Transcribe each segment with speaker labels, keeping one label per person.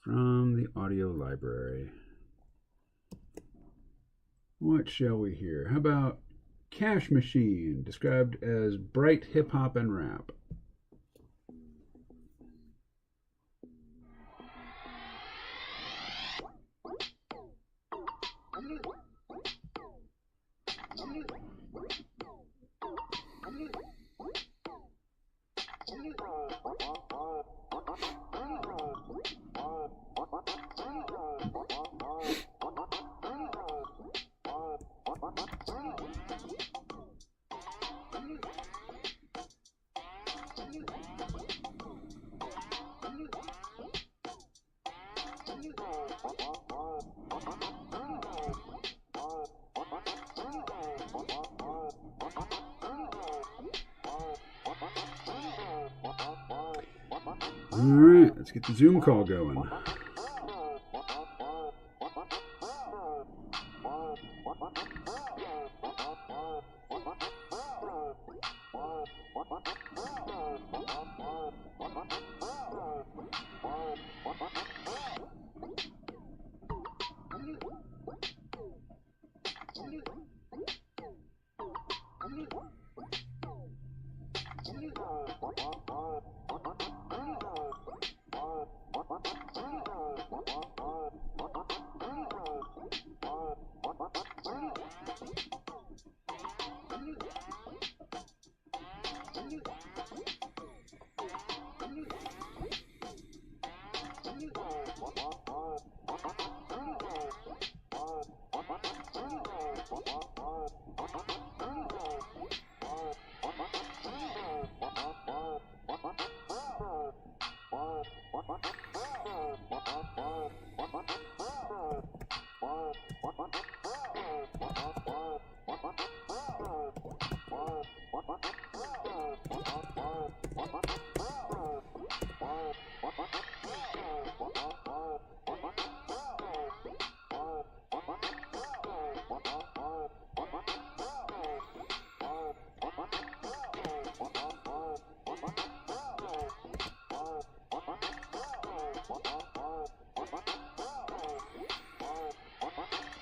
Speaker 1: from the audio library. What shall we hear? How about Cash Machine, described as bright hip hop and rap? All right, let's get the Zoom call going.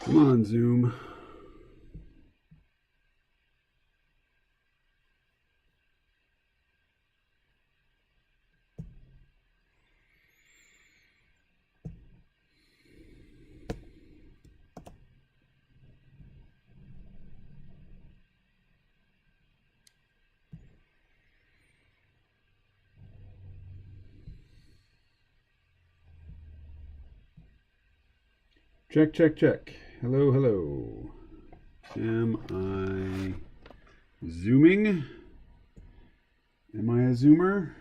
Speaker 1: Come on, Zoom. Check, check, check. Hello, hello. Am I zooming? Am I a zoomer?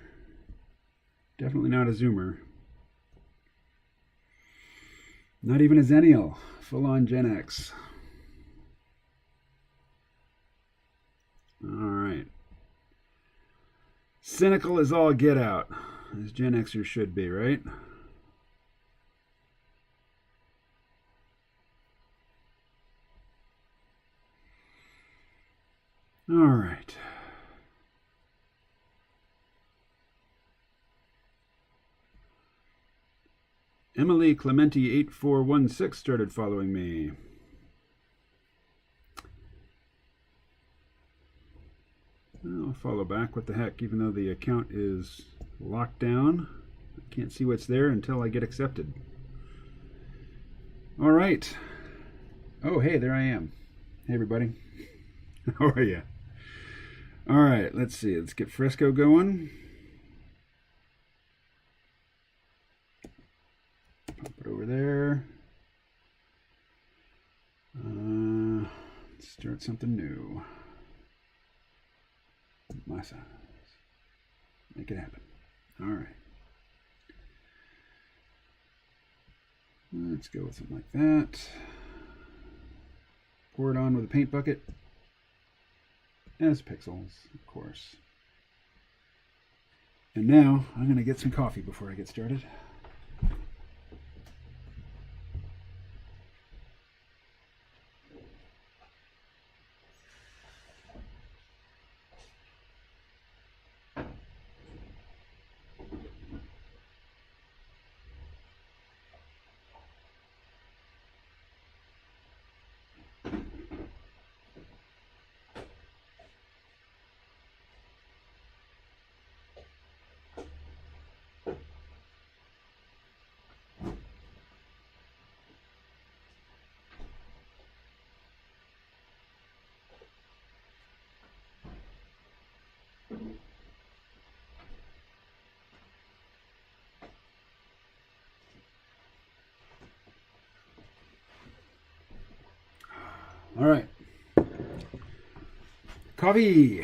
Speaker 1: Definitely not a zoomer. Not even a Zennial. Full on Gen X. Alright. Cynical as all get out. As Gen Xers should be, right? All right. Emily Clementi 8416 started following me. I'll follow back. What the heck? Even though the account is locked down, I can't see what's there until I get accepted. All right. Oh, hey, there I am. Hey, everybody. How are you? All right, let's see. Let's get Fresco going. Pop it over there. Let's start something new. My size. Make it happen. All right. Let's go with something like that. Pour it on with a paint bucket. As pixels, of course. And now I'm going to get some coffee before I get started. All right. Coffee.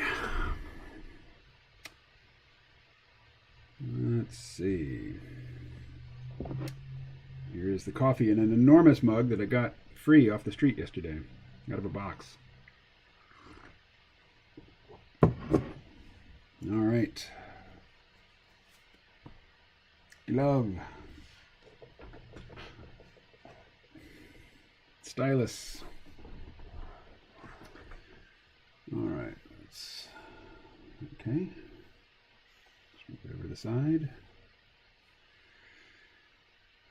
Speaker 1: Let's see. Here's the coffee in an enormous mug that I got free off the street yesterday, out of a box. All right. Glove. Stylus. All right. Okay. Just move it over to the side.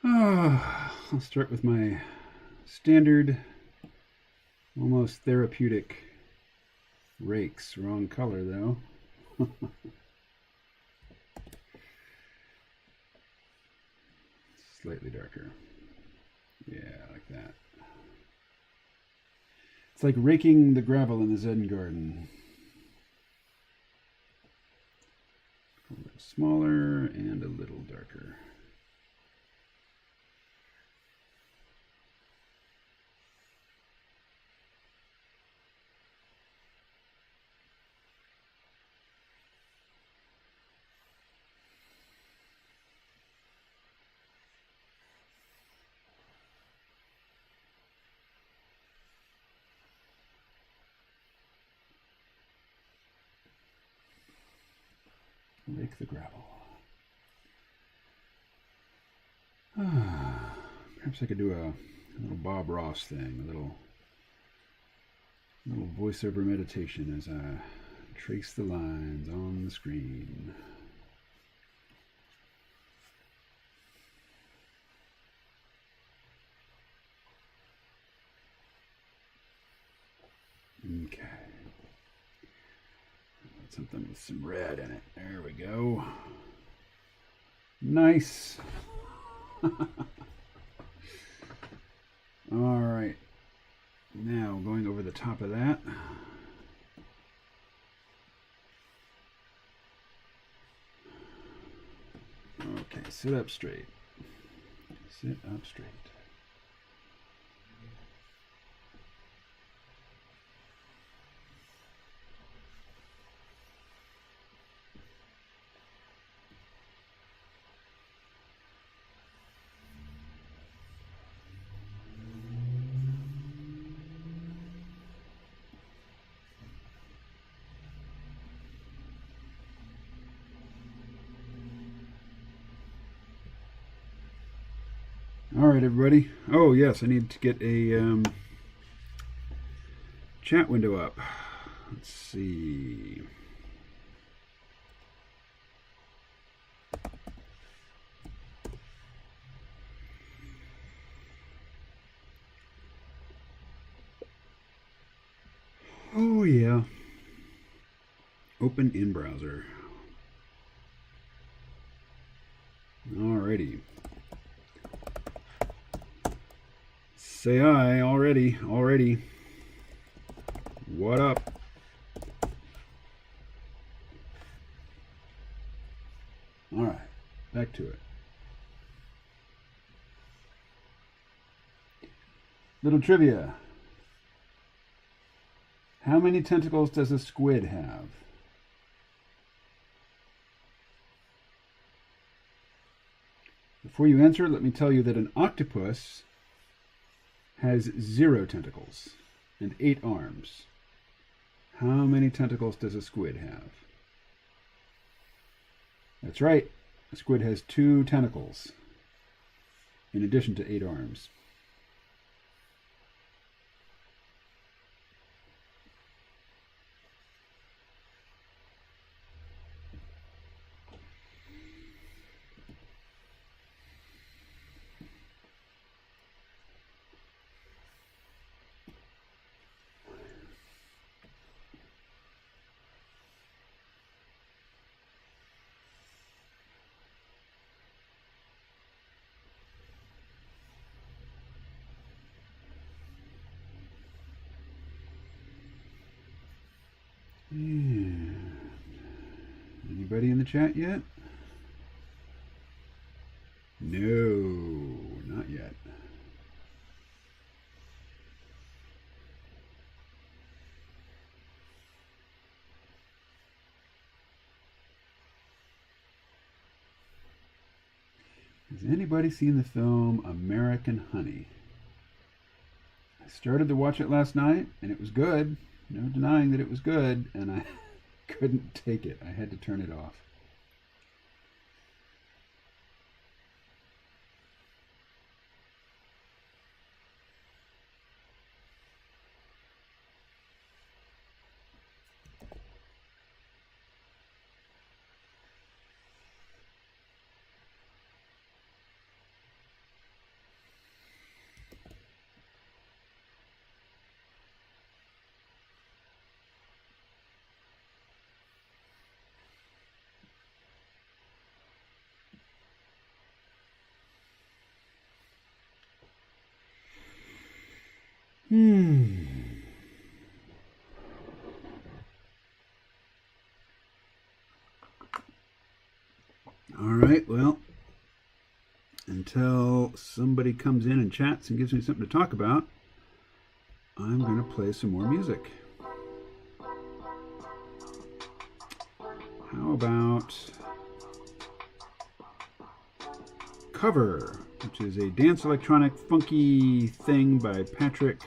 Speaker 1: I'll start with my standard, almost therapeutic rakes. Wrong color though. Slightly darker. Yeah, like that. It's like raking the gravel in the Zen garden. A little smaller and a little darker. Rake the gravel. Perhaps I could do a little Bob Ross thing, a little voiceover meditation as I trace the lines on the screen. Okay. Something with some red in it. There we go. Nice. All right. Now going over the top of that. Okay, sit up straight. Sit up straight. All right, everybody. Oh, yes, I need to get a chat window up. Let's see. Oh, yeah. Open in browser. Alrighty. Say hi already. What up? Alright, back to it. Little trivia. How many tentacles does a squid have? Before you answer, let me tell you that an octopus has 0 tentacles and 8 arms. How many tentacles does a squid have? That's right. A squid has 2 tentacles in addition to 8 arms. Anybody in the chat yet? No, not yet. Has anybody seen the film American Honey? I started to watch it last night, and it was good. No denying that it was good, and I couldn't take it. I had to turn it off. All right, well, until somebody comes in and chats and gives me something to talk about, I'm going to play some more music. How about Cover, which is a dance electronic funky thing by Patricios.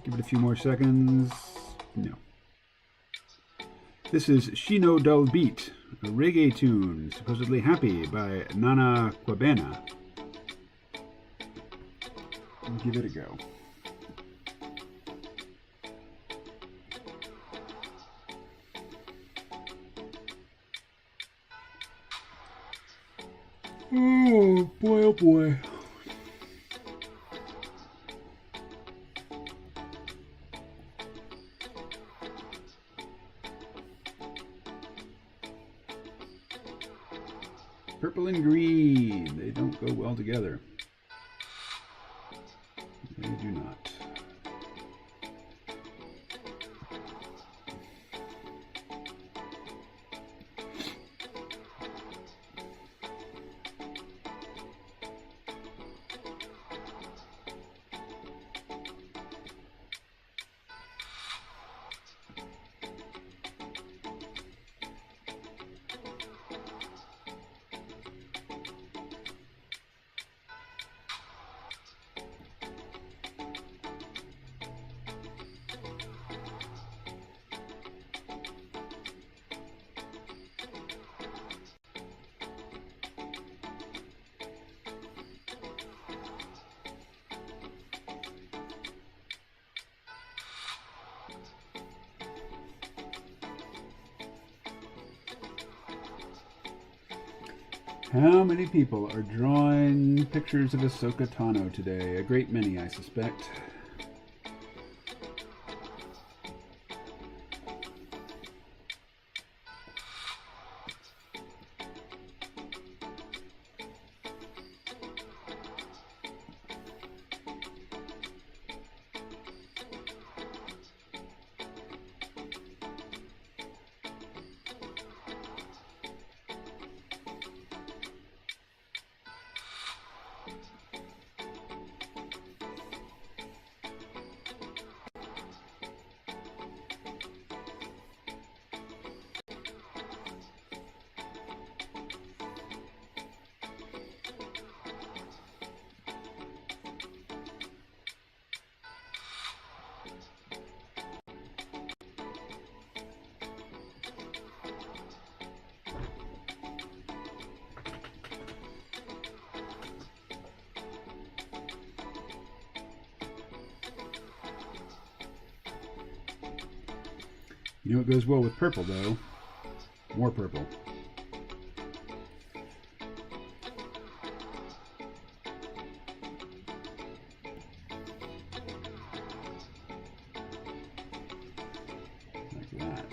Speaker 1: Give it a few more seconds. No. This is Shino Dull Beat, a reggae tune, supposedly happy, by Nana Kwabena. We'll give it a go. Oh boy, oh boy. Purple and green, they don't go well together. They do not. How many people are drawing pictures of Ahsoka Tano today? A great many, I suspect. You know what goes well with purple, though? More purple. Like that.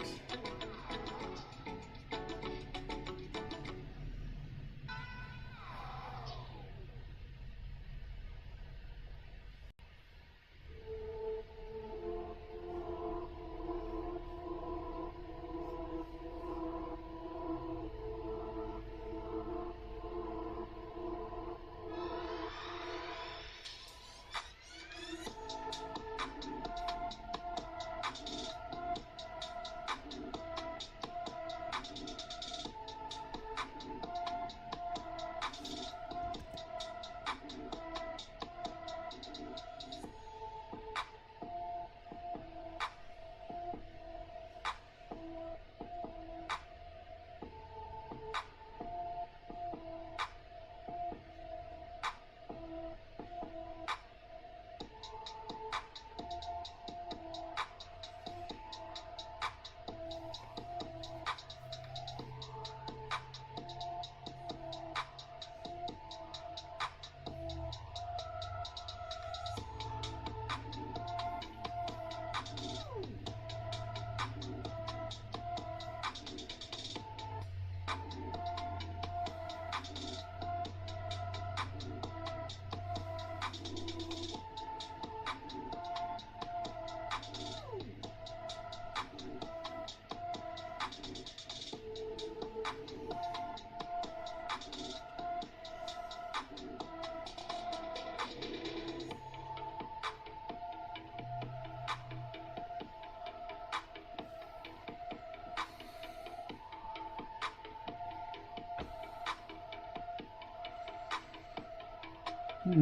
Speaker 1: So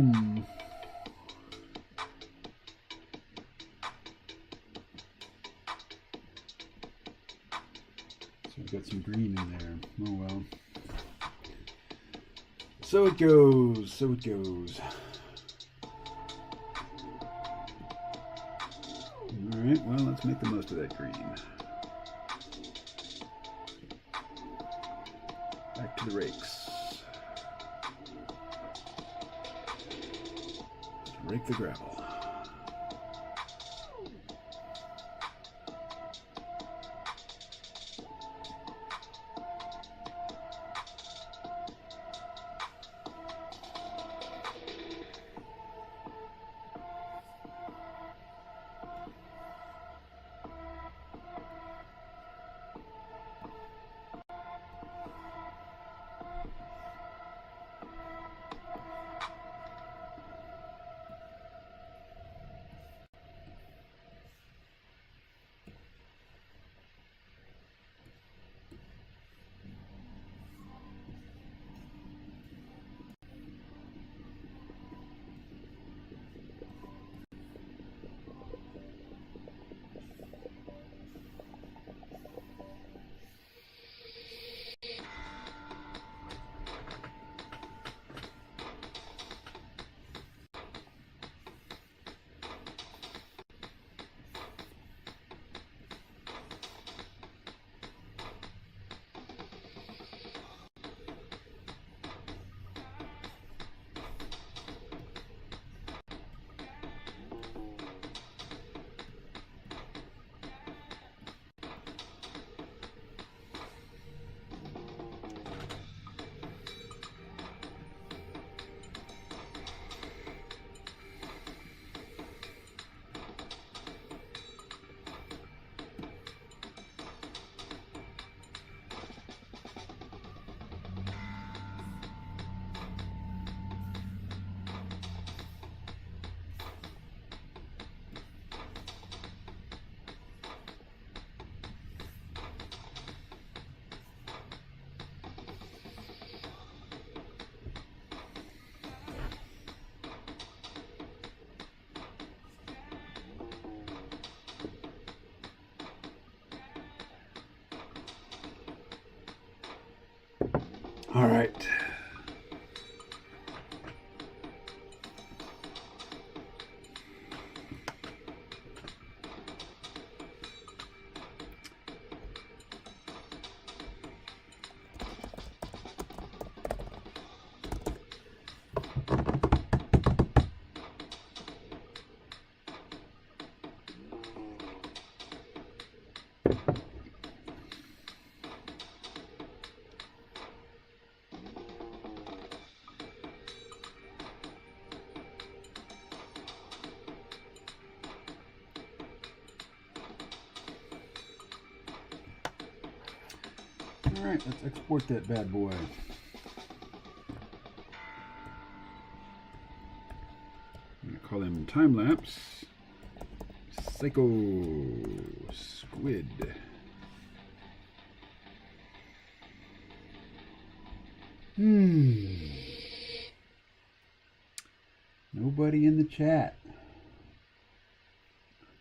Speaker 1: we've got some green in there. Oh well. So it goes. So it goes. Alright, well, let's make the most of that green. Back to the rakes. Rake the gravel. All right. All right, let's export that bad boy. I'm gonna call him time lapse. Psycho squid. Nobody in the chat.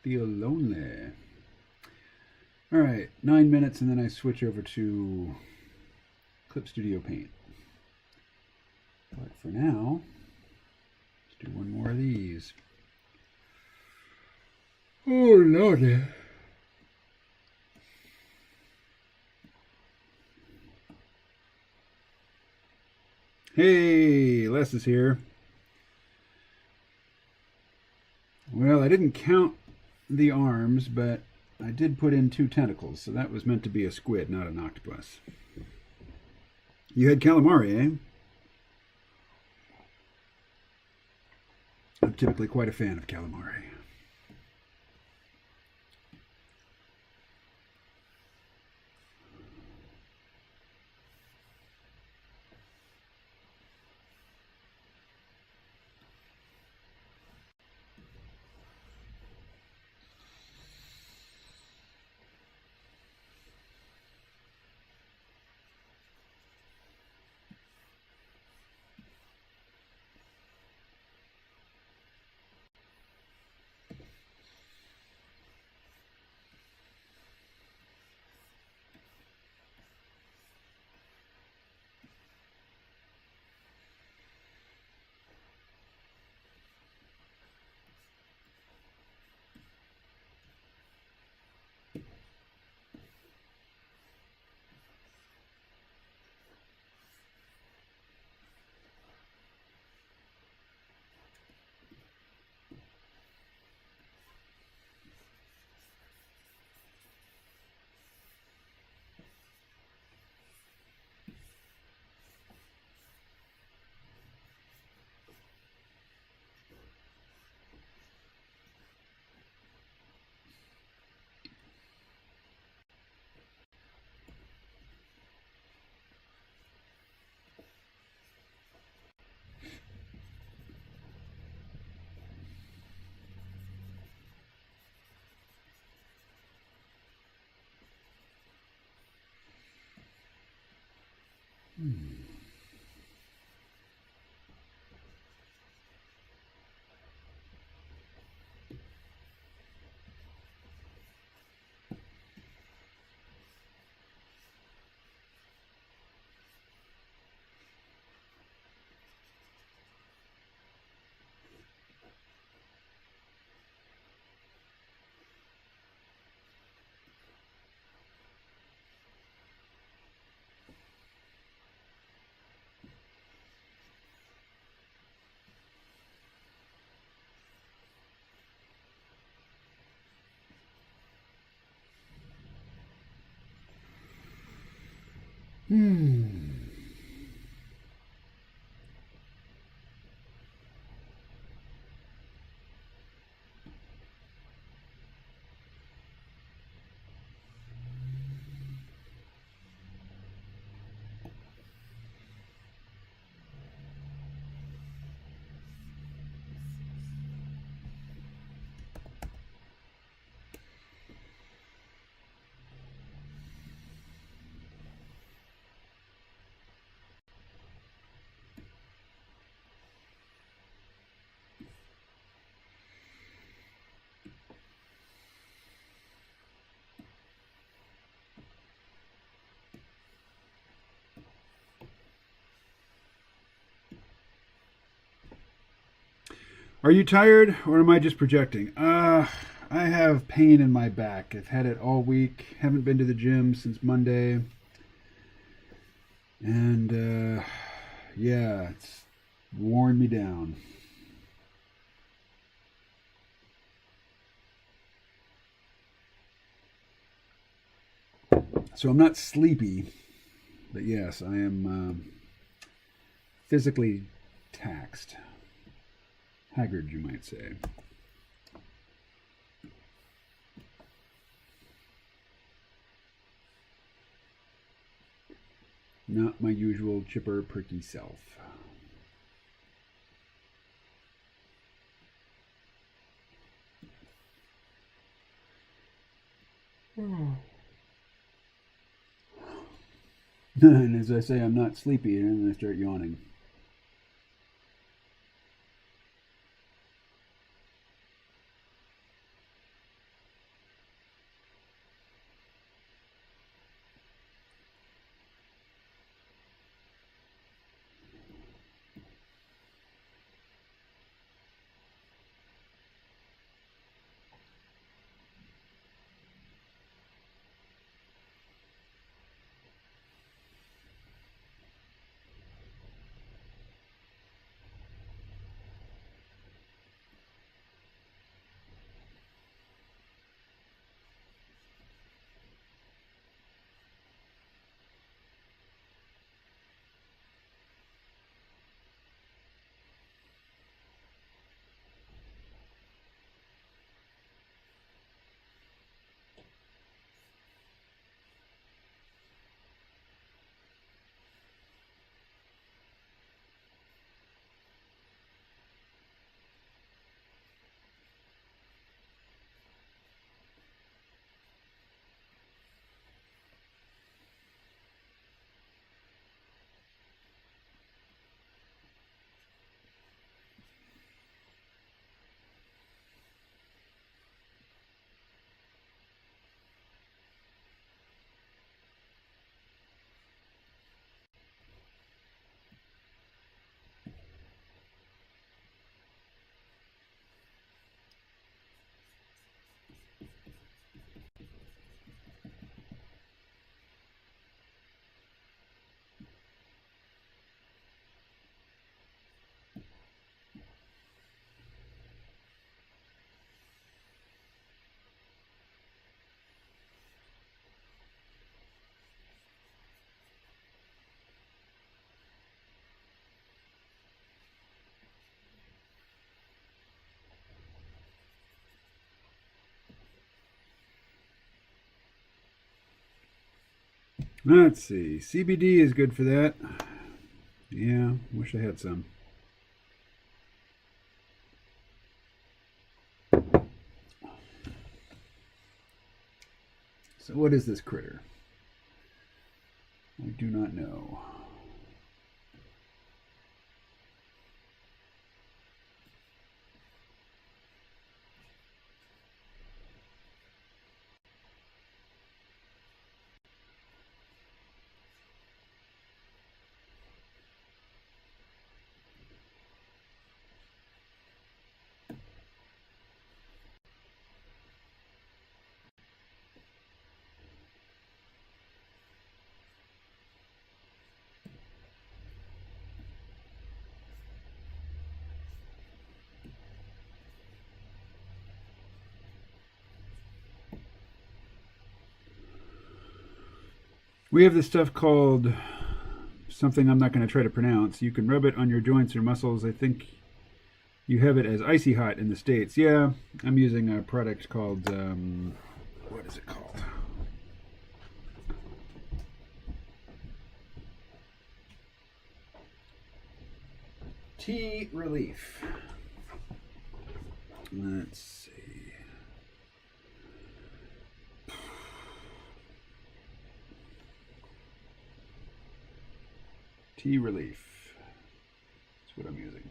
Speaker 1: Feel lonely. All right, 9 minutes, and then I switch over to Clip Studio Paint. But for now, let's do one more of these. Oh, Lordy. Hey, Les is here. Well, I didn't count the arms, but I did put in 2 tentacles, so that was meant to be a squid, not an octopus. You had calamari, eh? I'm typically quite a fan of calamari. Are you tired, or am I just projecting? I have pain in my back. I've had it all week. Haven't been to the gym since Monday. And, yeah, it's worn me down. So I'm not sleepy, but yes, I am physically taxed. Haggard, you might say. Not my usual chipper, perky self. And as I say, I'm not sleepy, and then I start yawning. Let's see. CBD is good for that. Yeah, wish I had some. So what is this critter? I do not know. We have this stuff called something I'm not going to try to pronounce. You can rub it on your joints or muscles. I think you have it as icy hot in the States. Yeah, I'm using a product called, what is it called? Tea Relief. Let's see. Tea Relief. That's what I'm using.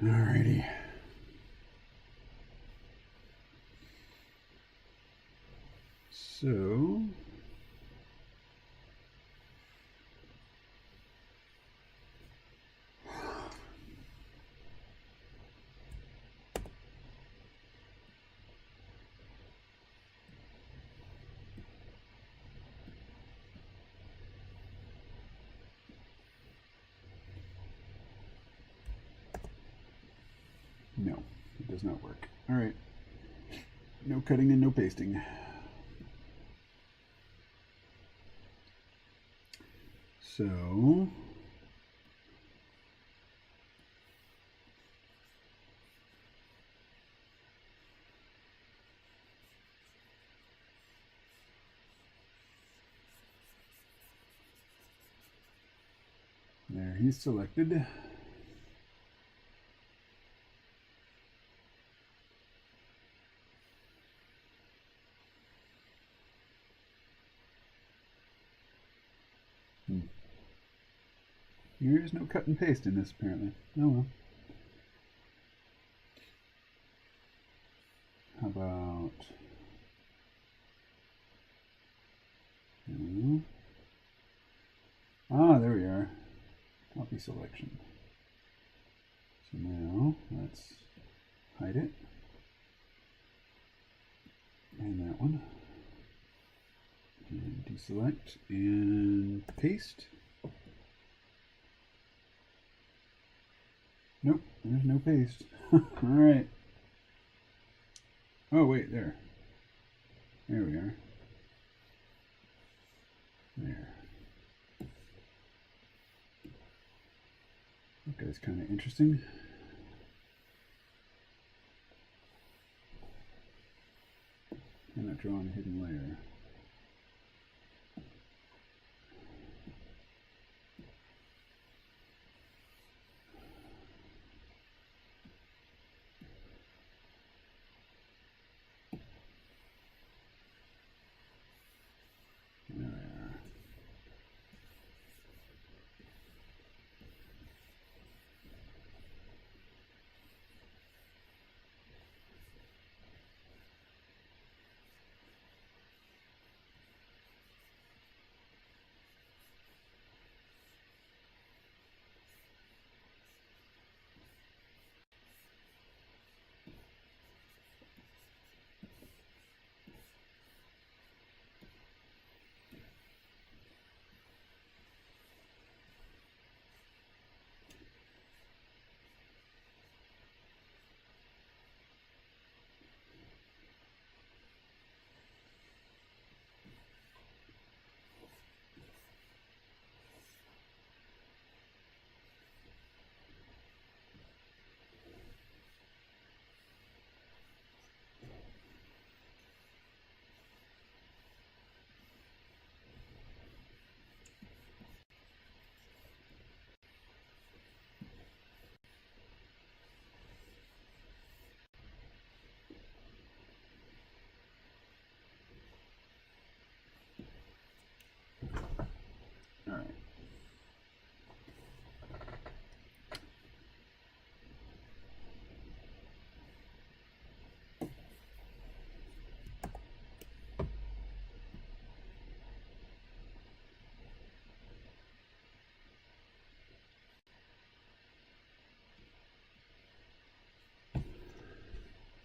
Speaker 1: Alrighty. So no, it does not work. All right. No cutting and no pasting. So there, he's selected. There is no cut and paste in this, apparently. Oh well. How about... Ah, there we are. Copy selection. So now, let's hide it. And that one. And deselect and paste. Nope, there's no paste. Alright. Oh, wait, there. There we are. There. That guy's kind of interesting. I'm not drawing a hidden layer.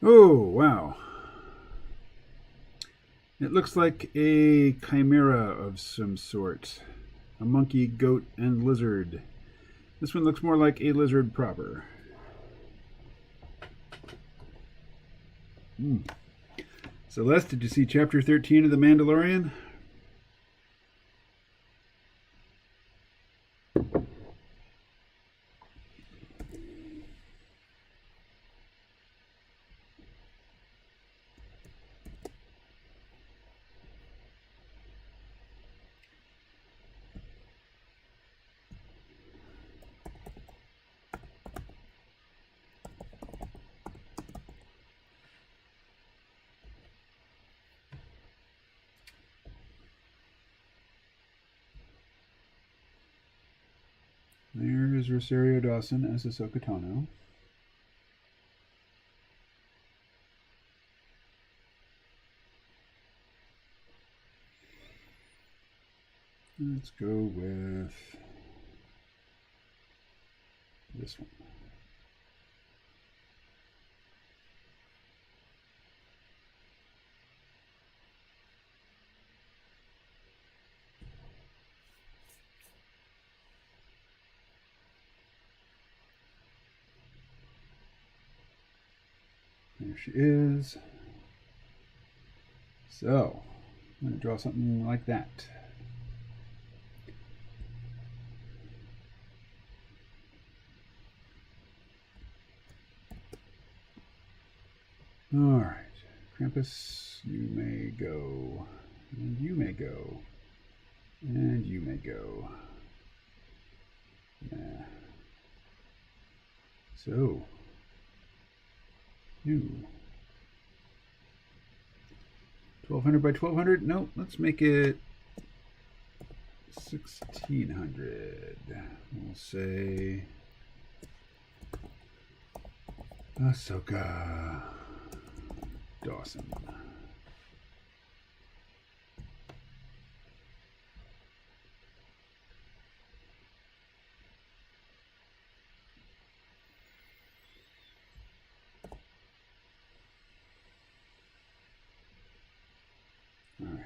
Speaker 1: Oh, wow. It looks like a chimera of some sort. A monkey, goat, and lizard. This one looks more like a lizard proper. Celeste, did you see Chapter 13 of The Mandalorian? There is Rosario Dawson as Ahsoka Tano. Let's go with this one. There she is. So, I'm going to draw something like that. All right, Krampus, you may go, and you may go, and you may go. Yeah. So, you. 1200 by 1200? No, let's make it 1600. We'll say Ahsoka Dawson. All right.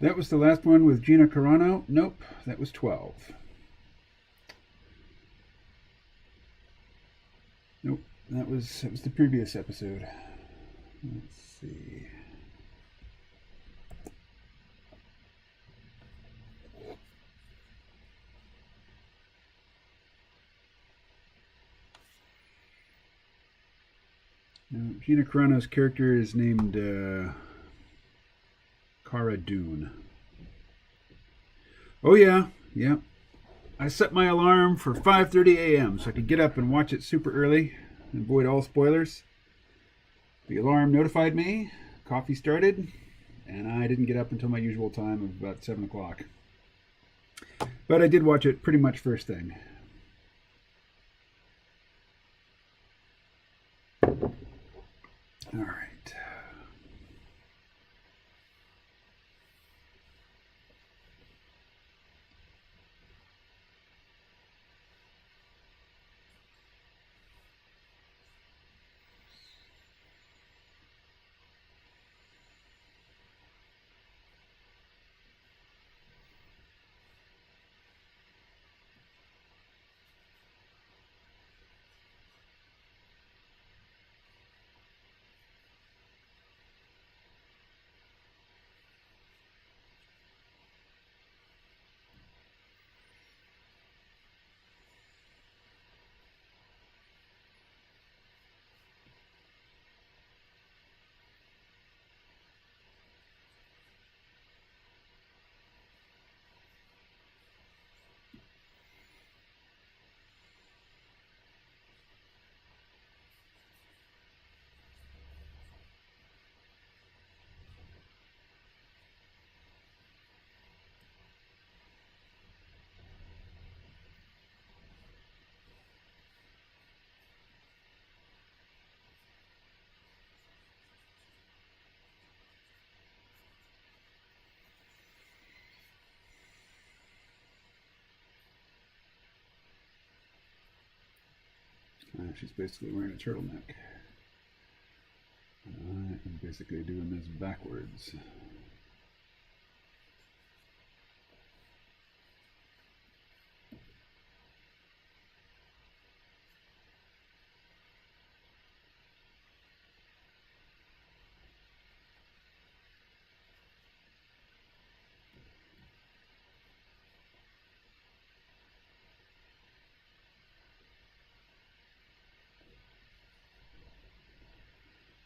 Speaker 1: That was the last one with Gina Carano. Nope, that was 12. Nope, that was the previous episode. Let's see. No, Gina Carano's character is named Cara Dune. Oh yeah. I set my alarm for 5:30 a.m. so I could get up and watch it super early and avoid all spoilers. The alarm notified me, coffee started, and I didn't get up until my usual time of about 7 o'clock. But I did watch it pretty much first thing. All right. She's basically wearing a turtleneck. I am basically doing this backwards.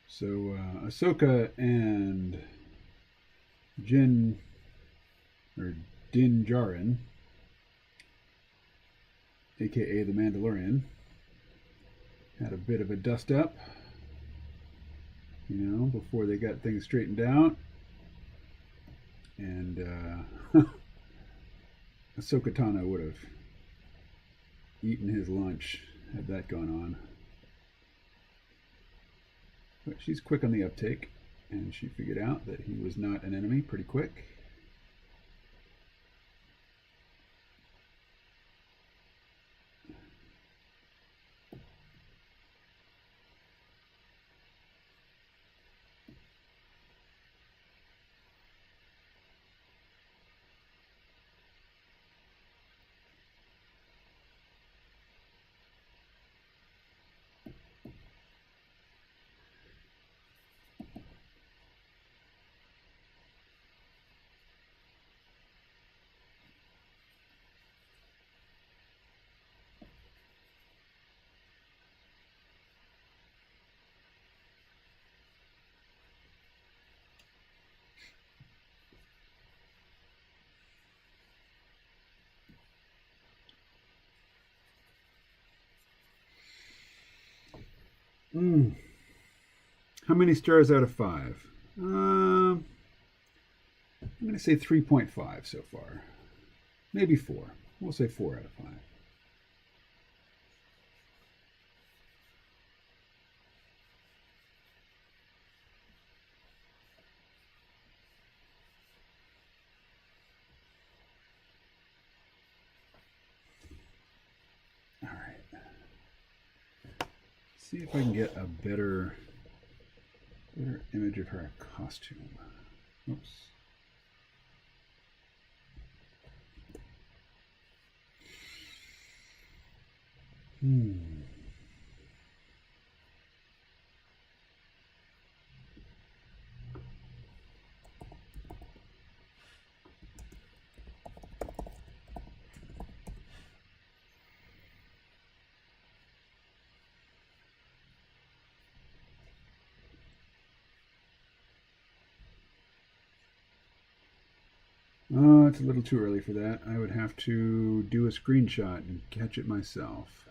Speaker 1: So Ahsoka and Din Djarin, aka the Mandalorian, had a bit of a dust up, before they got things straightened out. And Ahsoka Tano would have eaten his lunch had that gone on. But she's quick on the uptake, and she figured out that he was not an enemy pretty quick. How many stars out of 5? I'm going to say 3.5 so far. Maybe 4. We'll say 4 out of 5. All right. See if I can get a better image of her costume. Oops. Oh, it's a little too early for that. I would have to do a screenshot and catch it myself.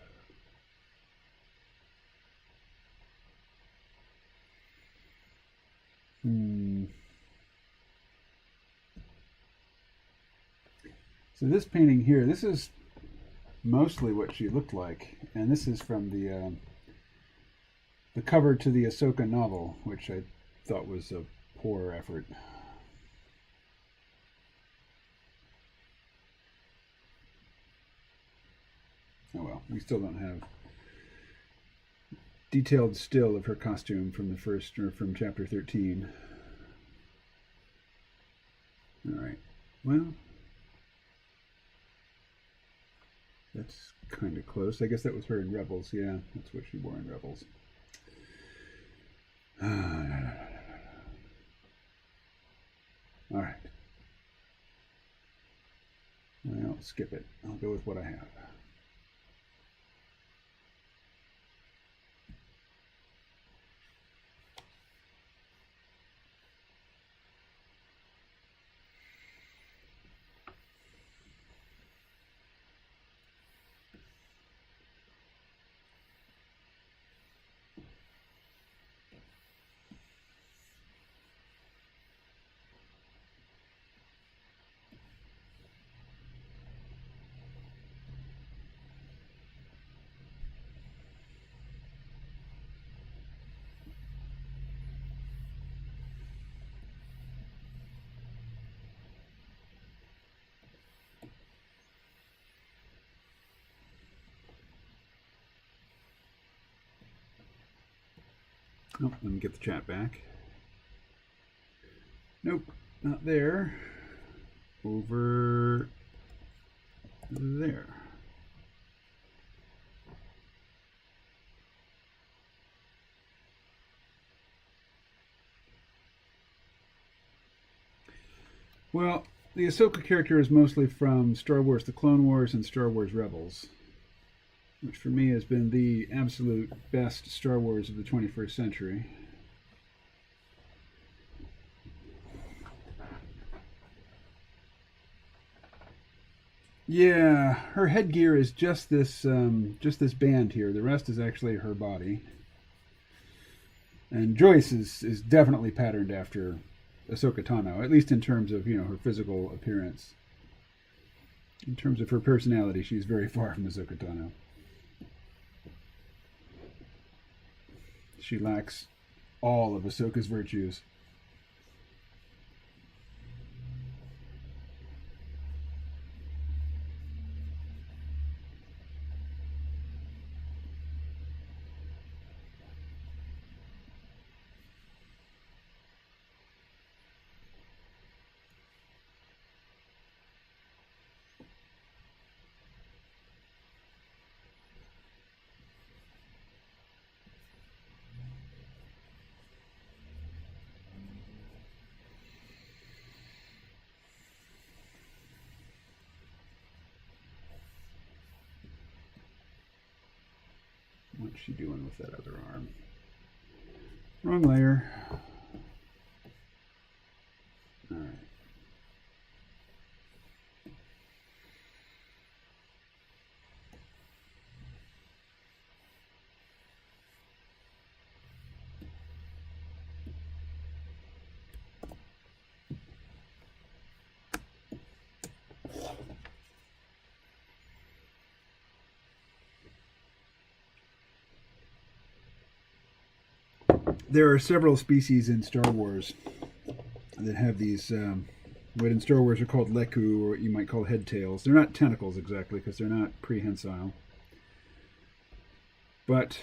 Speaker 1: So this painting here, this is mostly what she looked like, and this is from the cover to the Ahsoka novel, which I thought was a poor effort. Oh well, we still don't have detailed still of her costume from the first, or from chapter 13. All right, well, that's kind of close. I guess that was her in Rebels. Yeah, that's what she wore in Rebels. All right. Well, skip it. I'll go with what I have. Nope, let me get the chat back. Nope, not there. Over there. Well, the Ahsoka character is mostly from Star Wars The Clone Wars and Star Wars Rebels, which for me has been the absolute best Star Wars of the 21st century. Yeah, her headgear is just this band here. The rest is actually her body. And Joyce is definitely patterned after Ahsoka Tano, at least in terms of, her physical appearance. In terms of her personality, she's very far from Ahsoka Tano. She lacks all of Ahsoka's virtues. What's she doing with that other arm? Wrong layer. All right. There are several species in Star Wars that have these, what in Star Wars are called leku, or what you might call head tails. They're not tentacles exactly, because they're not prehensile. But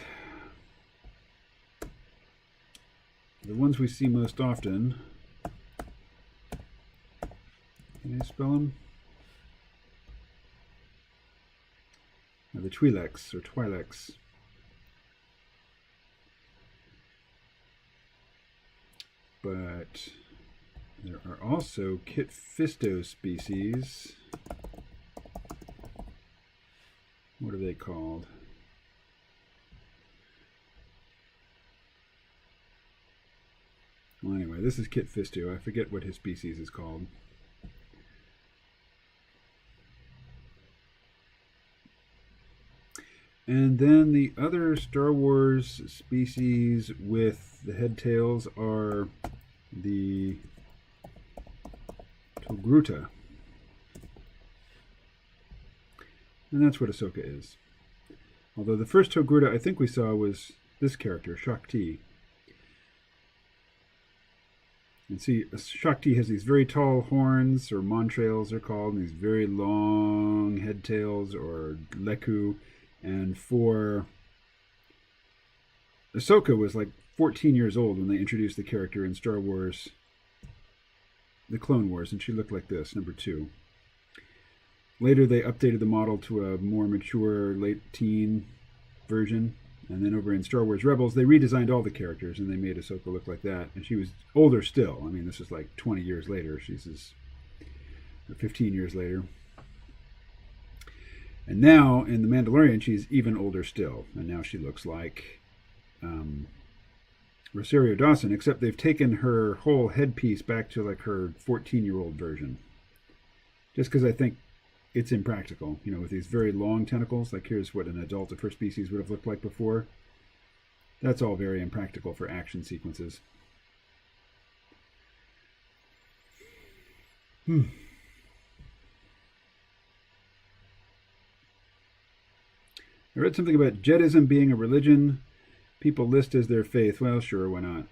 Speaker 1: the ones we see most often, can I spell them? The Twi'leks, or Twi'leks. But there are also Kit Fisto species. What are they called? Well, anyway, this is Kit Fisto. I forget what his species is called. And then the other Star Wars species with the head tails are the Togruta. And that's what Ahsoka is. Although the first Togruta I think we saw was this character, Shakti. And see, Shakti has these very tall horns, or montrails they're called, and these very long head tails, or leku. And for Ahsoka was like 14 years old when they introduced the character in Star Wars, The Clone Wars, and she looked like this, number 2. Later they updated the model to a more mature, late teen version. And then over in Star Wars Rebels, they redesigned all the characters, and they made Ahsoka look like that. And she was older still. I mean, this is like 20 years later. She's 15 years later. And now, in The Mandalorian, she's even older still. And now she looks like Rosario Dawson, except they've taken her whole headpiece back to like her 14-year-old version. Just because I think it's impractical, with these very long tentacles. Like here's what an adult of her species would have looked like before. That's all very impractical for action sequences. I read something about Jedism being a religion people list as their faith. Well, sure, why not?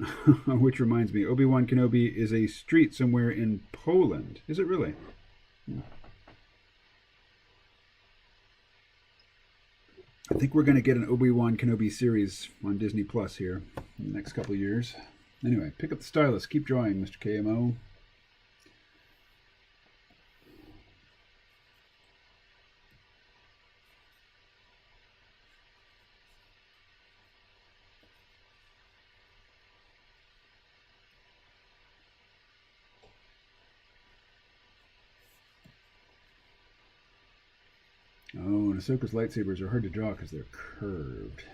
Speaker 1: Which reminds me, Obi-Wan Kenobi is a street somewhere in Poland. Is it really? I think we're going to get an Obi-Wan Kenobi series on Disney Plus here in the next couple of years. Anyway, pick up the stylus. Keep drawing, Mr. KMO. Oh, and Ahsoka's lightsabers are hard to draw because they're curved.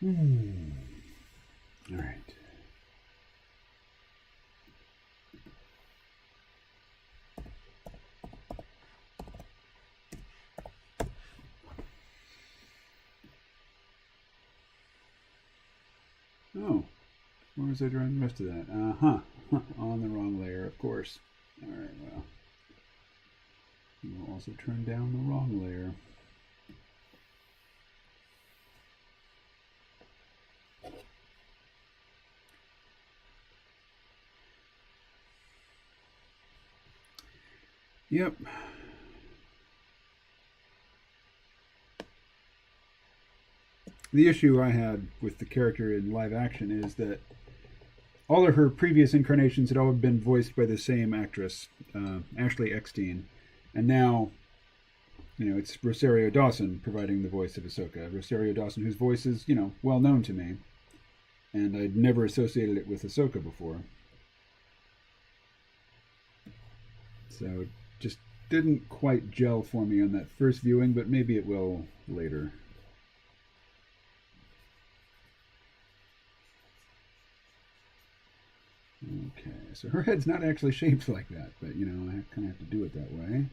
Speaker 1: All right. Oh, where was I drawing the rest of that? On the wrong layer, of course. All right, well, we'll also turn down the wrong layer. Yep. The issue I had with the character in live action is that all of her previous incarnations had all been voiced by the same actress, Ashley Eckstein, and now, it's Rosario Dawson providing the voice of Ahsoka. Rosario Dawson, whose voice is, well known to me, and I'd never associated it with Ahsoka before. So it just didn't quite gel for me on that first viewing, but maybe it will later. Okay, so her head's not actually shaped like that, but I kind of have to do it that way.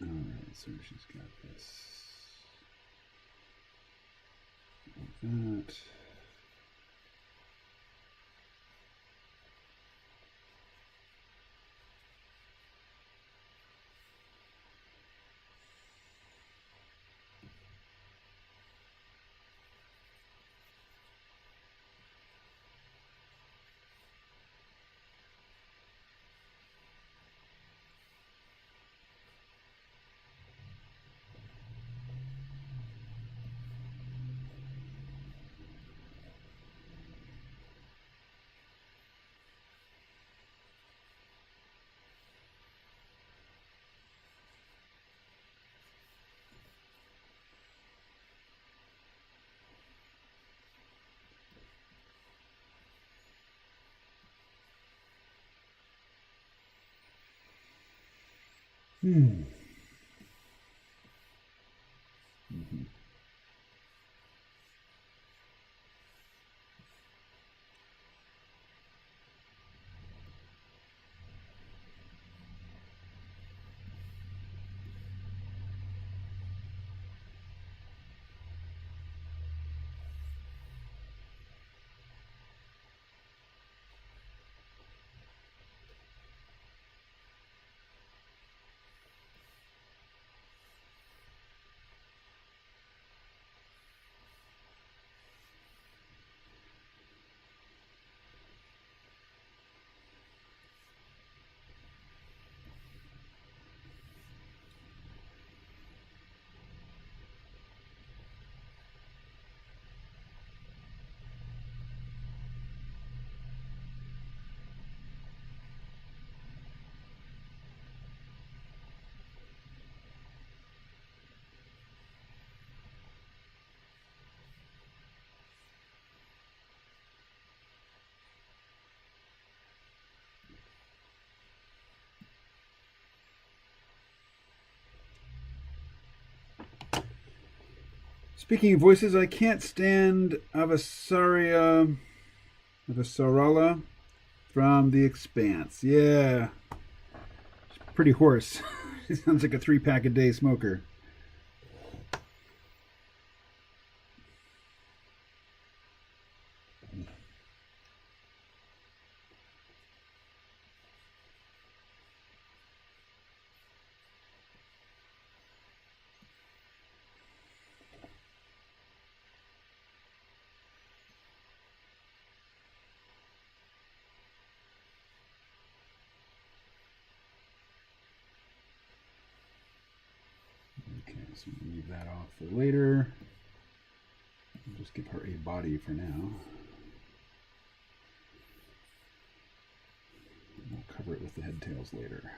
Speaker 1: Alright, so she's got this. Like that. Hmm. Mm-hmm. Speaking of voices, I can't stand Avasarala from The Expanse. Yeah, she's pretty hoarse. She sounds like a 3-pack a day smoker. Okay, so we'll leave that off for later. We'll just give her a body for now. We'll cover it with the head tails later.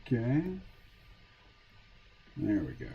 Speaker 1: Okay. There we go.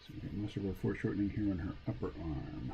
Speaker 1: So we got muscular foreshortening here on her upper arm.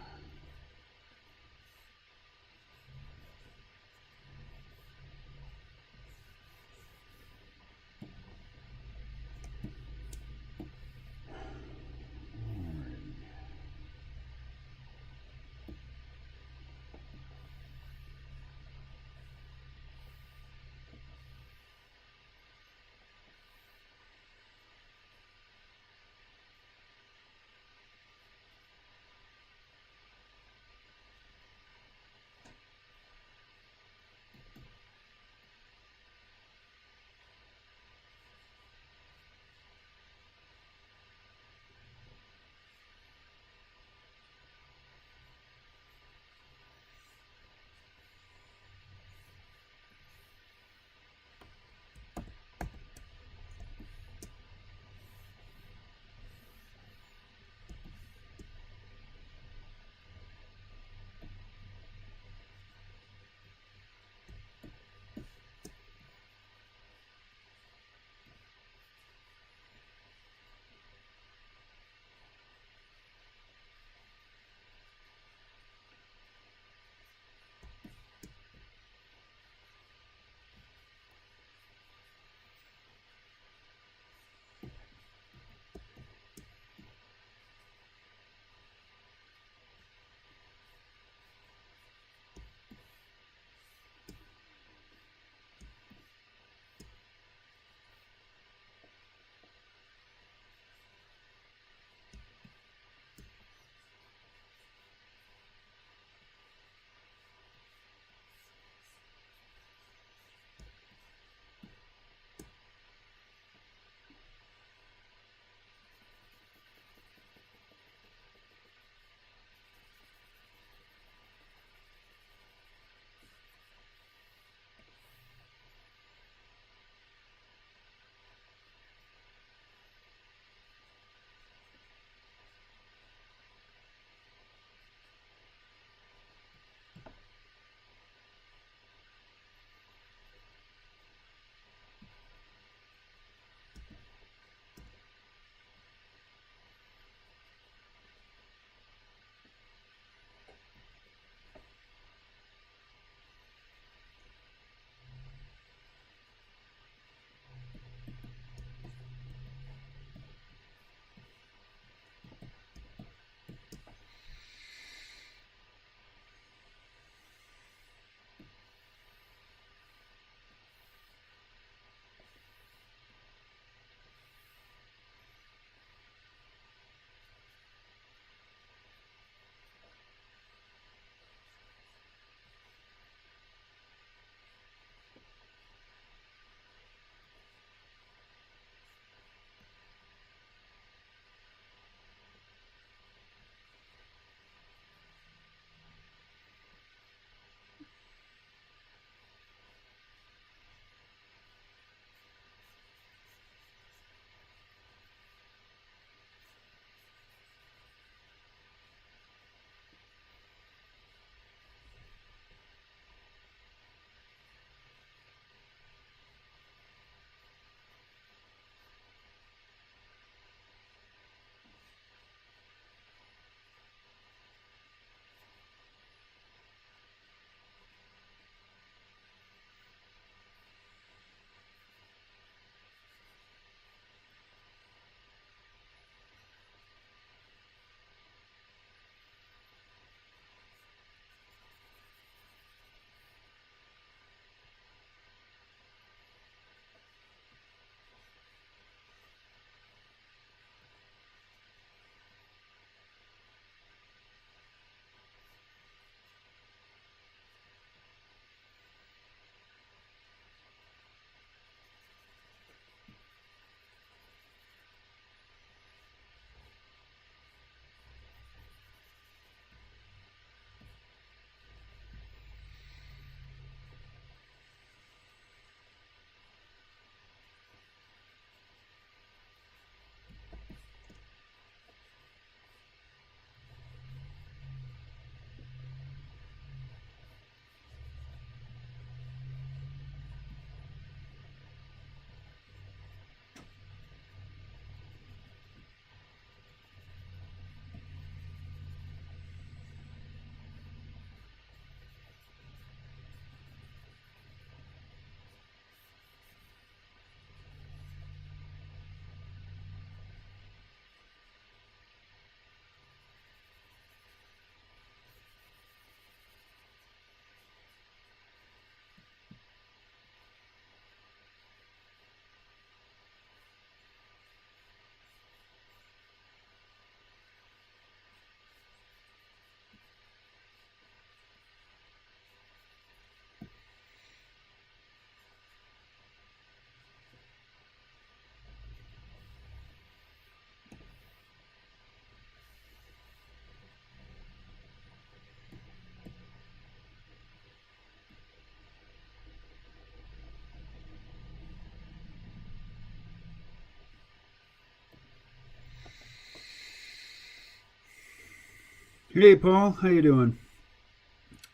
Speaker 1: Hey, Paul. How you doing?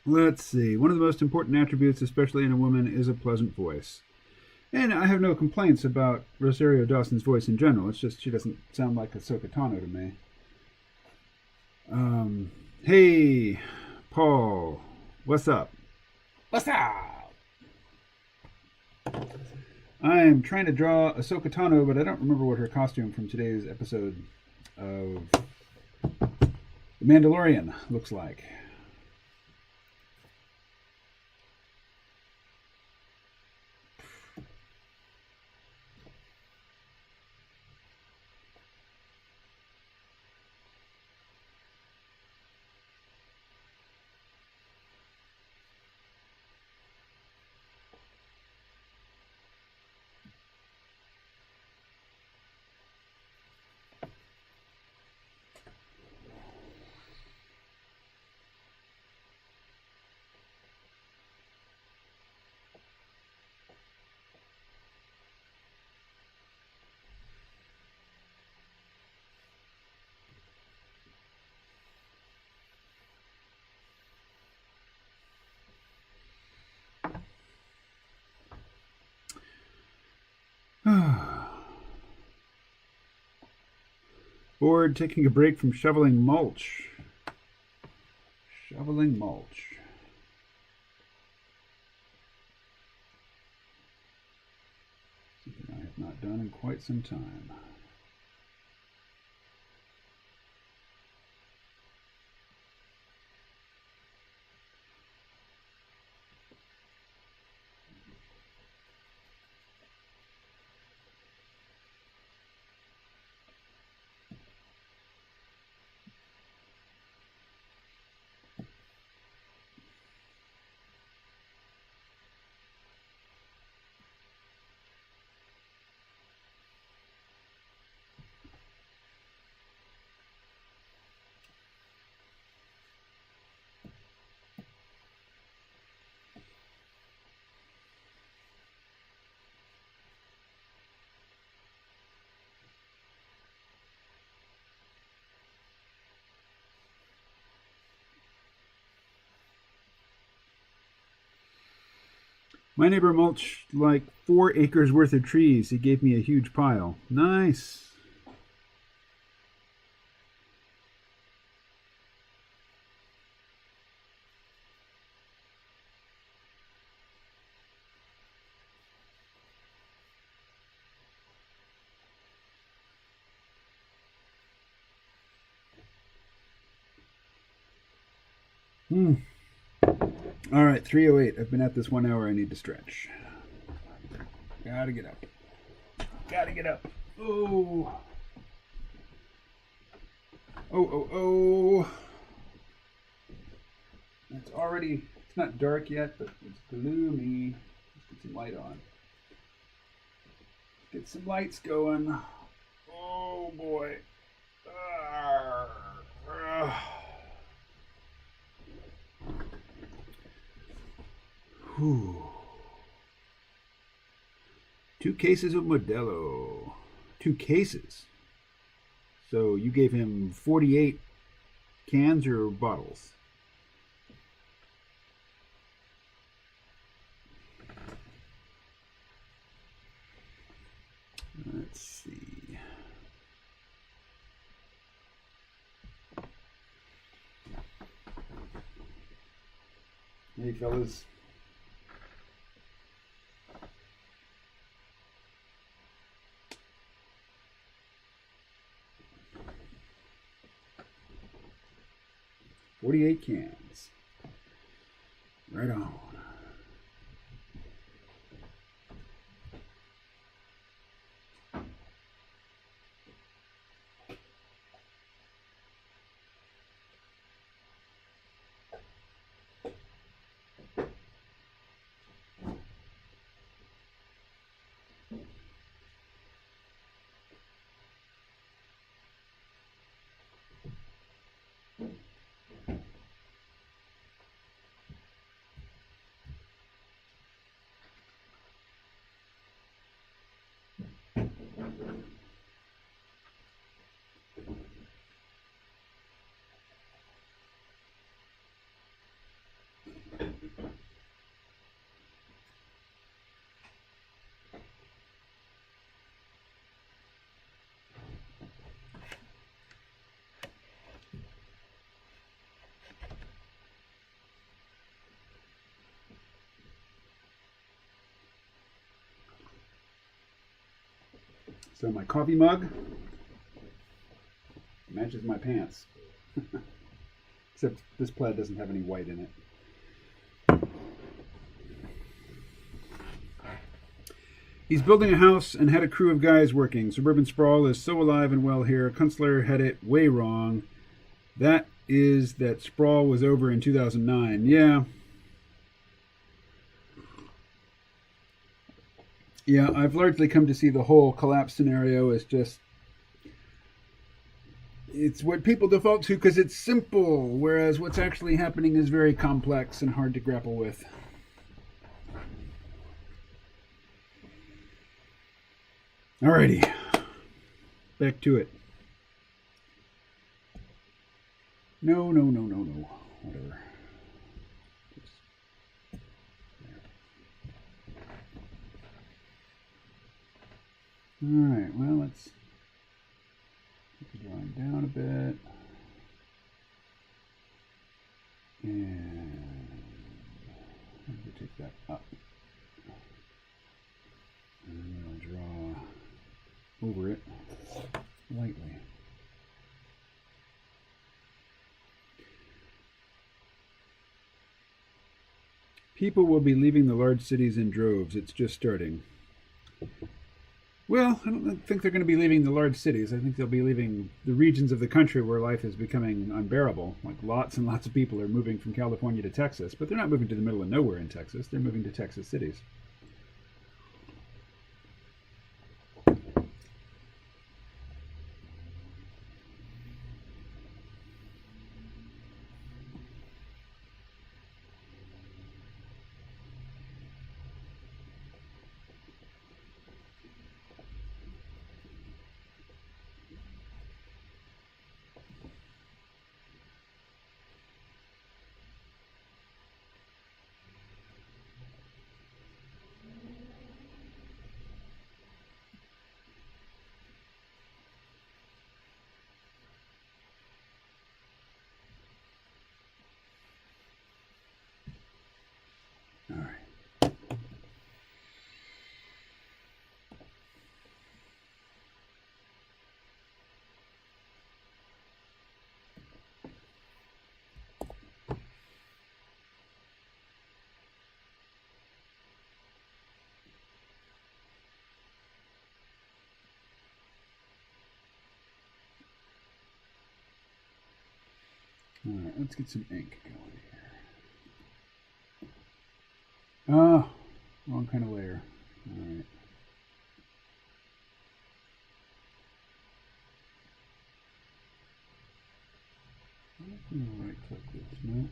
Speaker 1: Let's see. One of the most important attributes, especially in a woman, is a pleasant voice. And I have no complaints about Rosario Dawson's voice in general. It's just she doesn't sound like Ahsoka Tano to me. Hey, Paul. What's up? What's up? I'm trying to draw Ahsoka Tano, but I don't remember what her costume from today's episode of The Mandalorian looks like. Bored taking a break from shoveling mulch. Shoveling mulch. Something I have not done in quite some time. My neighbor mulched like 4 acres worth of trees. He gave me a huge pile. Nice. All right, 3:08. I've been at this 1 hour. I need to stretch. Gotta get up. Gotta get up. Oh. Oh. It's not dark yet, but it's gloomy. Let's get some light on. Get some lights going. Oh boy. Whew. 2 cases of Modelo. 2 cases. So you gave him 48 cans or bottles? Let's see. Hey, fellas. "48 cans. Right on. So my coffee mug matches my pants. Except this plaid doesn't have any white in it. He's building a house and had a crew of guys working. Suburban sprawl is so alive and well here. Kunstler had it way wrong. That is that sprawl was over in 2009. Yeah. Yeah, I've largely come to see the whole collapse scenario as just, it's what people default to because it's simple, whereas what's actually happening is very complex and hard to grapple with. Alrighty, back to it. No, whatever. Alright, well, let's put the drawing down a bit. And I'm going to take that up. And then I'll draw over it lightly. People will be leaving the large cities in droves. It's just starting. Well, I don't think they're going to be leaving the large cities. I think they'll be leaving the regions of the country where life is becoming unbearable. Like lots and lots of people are moving from California to Texas, but they're not moving to the middle of nowhere in Texas. They're moving to Texas cities. All right. All right, let's get some ink going here. Oh, wrong kind of layer. All right. I'm going to right click this. No.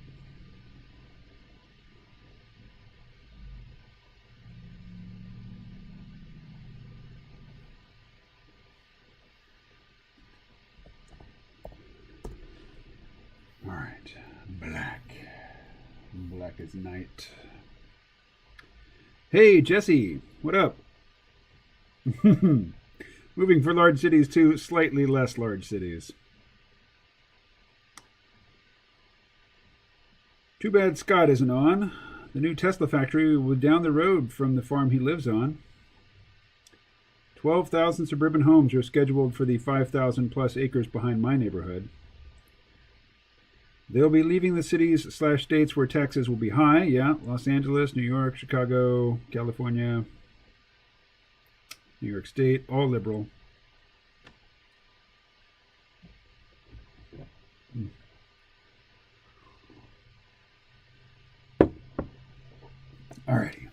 Speaker 1: All right, black. Black as night. Hey, Jesse, what up? Moving for large cities to slightly less large cities. Too bad Scott isn't on. The new Tesla factory was down the road from the farm he lives on. 12,000 suburban homes are scheduled for the 5,000 plus acres behind my neighborhood. They'll be leaving the cities/states where taxes will be high. Yeah, Los Angeles, New York, Chicago, California, New York State, all liberal. All righty.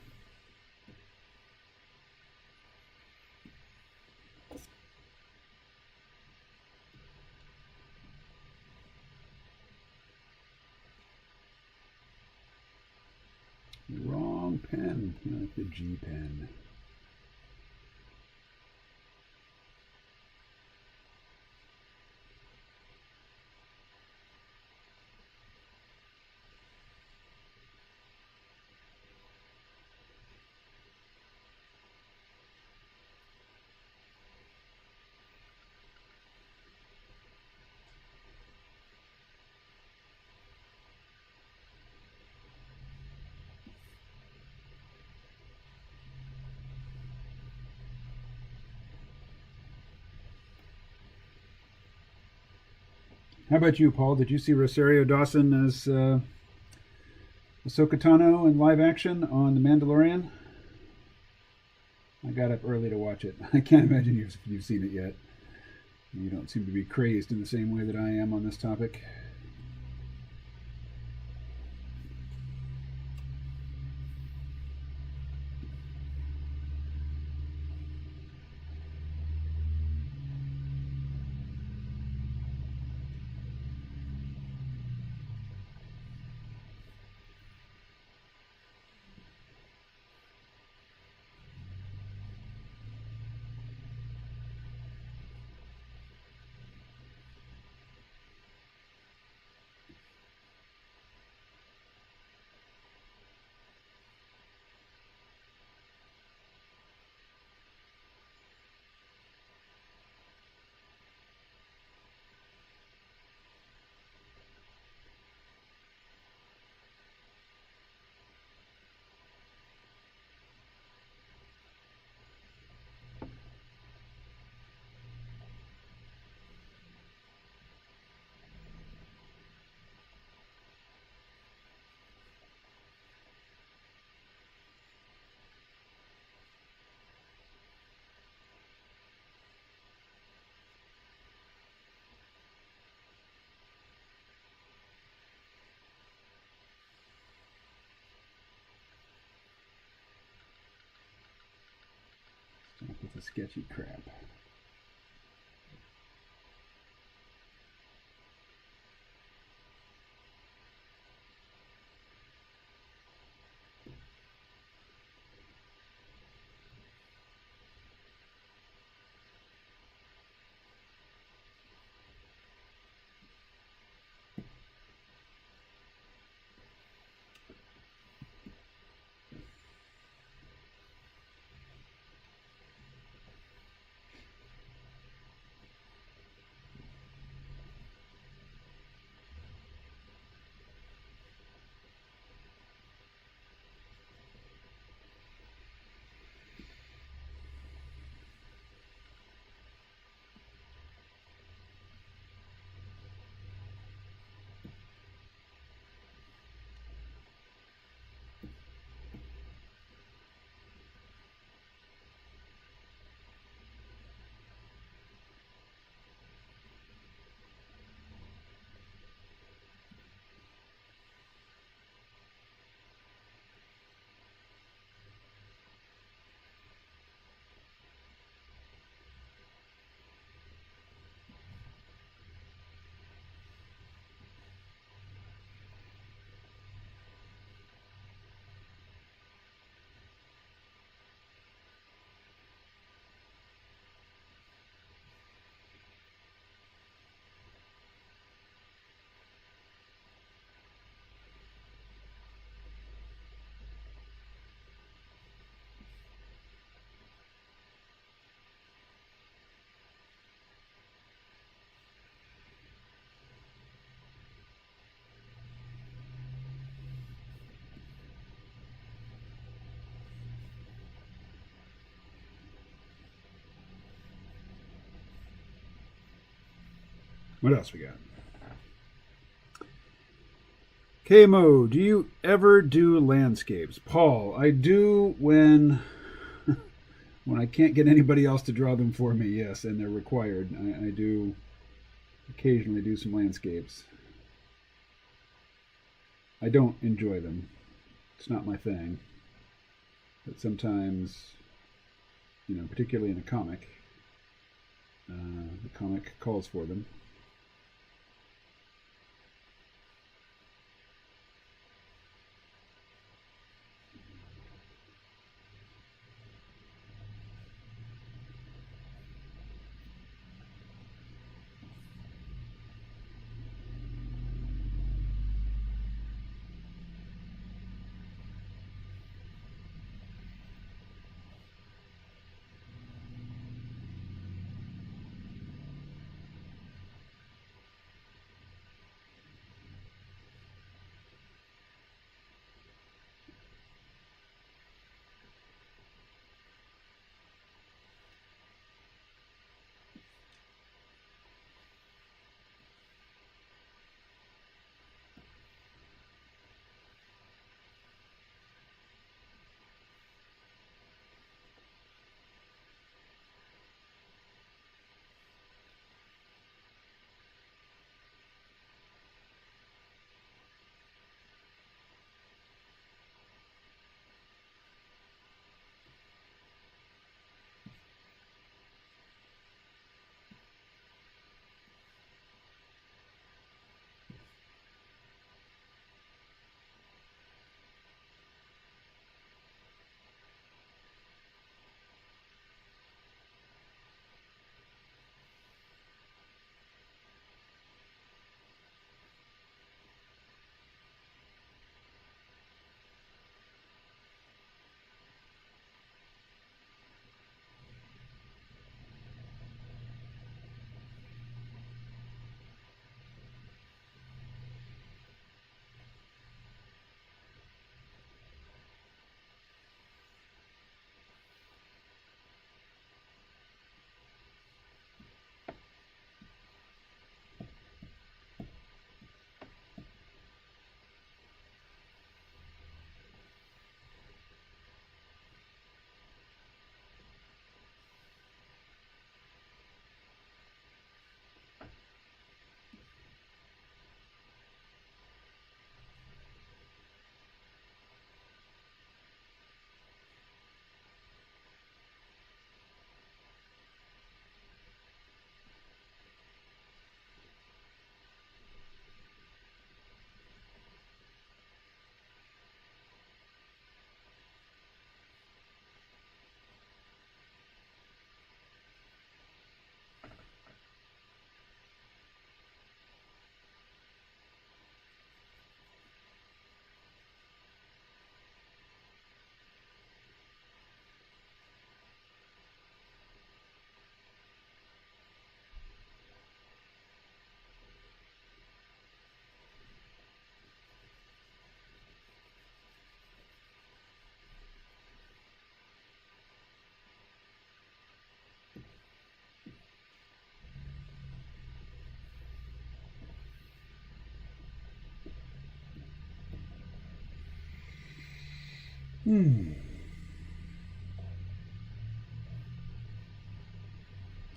Speaker 1: Wrong pen. I like the G pen. How about you, Paul? Did you see Rosario Dawson as Ahsoka Tano in live action on The Mandalorian? I got up early to watch it. I can't imagine you've seen it yet. You don't seem to be crazed in the same way that I am on this topic. Stop with the sketchy crap. What else we got? KMO, do you ever do landscapes? Paul, I do when I can't get anybody else to draw them for me, yes, and they're required. I do occasionally do some landscapes. I don't enjoy them. It's not my thing. But sometimes, particularly in a comic, the comic calls for them.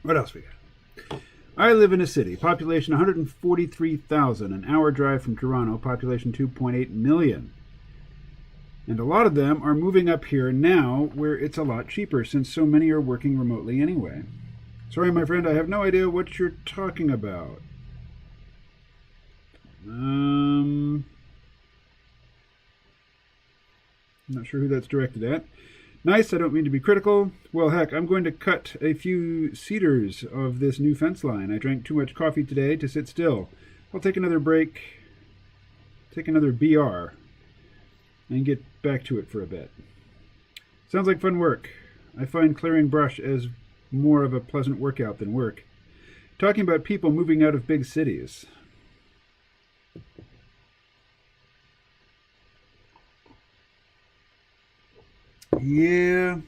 Speaker 1: What else we got? I live in a city, population 143,000, an hour drive from Toronto, population 2.8 million. And a lot of them are moving up here now where it's a lot cheaper since so many are working remotely anyway. Sorry, my friend, I have no idea what you're talking about. I'm not sure who that's directed at. Nice, I don't mean to be critical. Well, heck, I'm going to cut a few cedars of this new fence line. I drank too much coffee today to sit still. I'll take another break, take another BR, and get back to it for a bit. Sounds like fun work. I find clearing brush as more of a pleasant workout than work. Talking about people moving out of big cities. Yeah,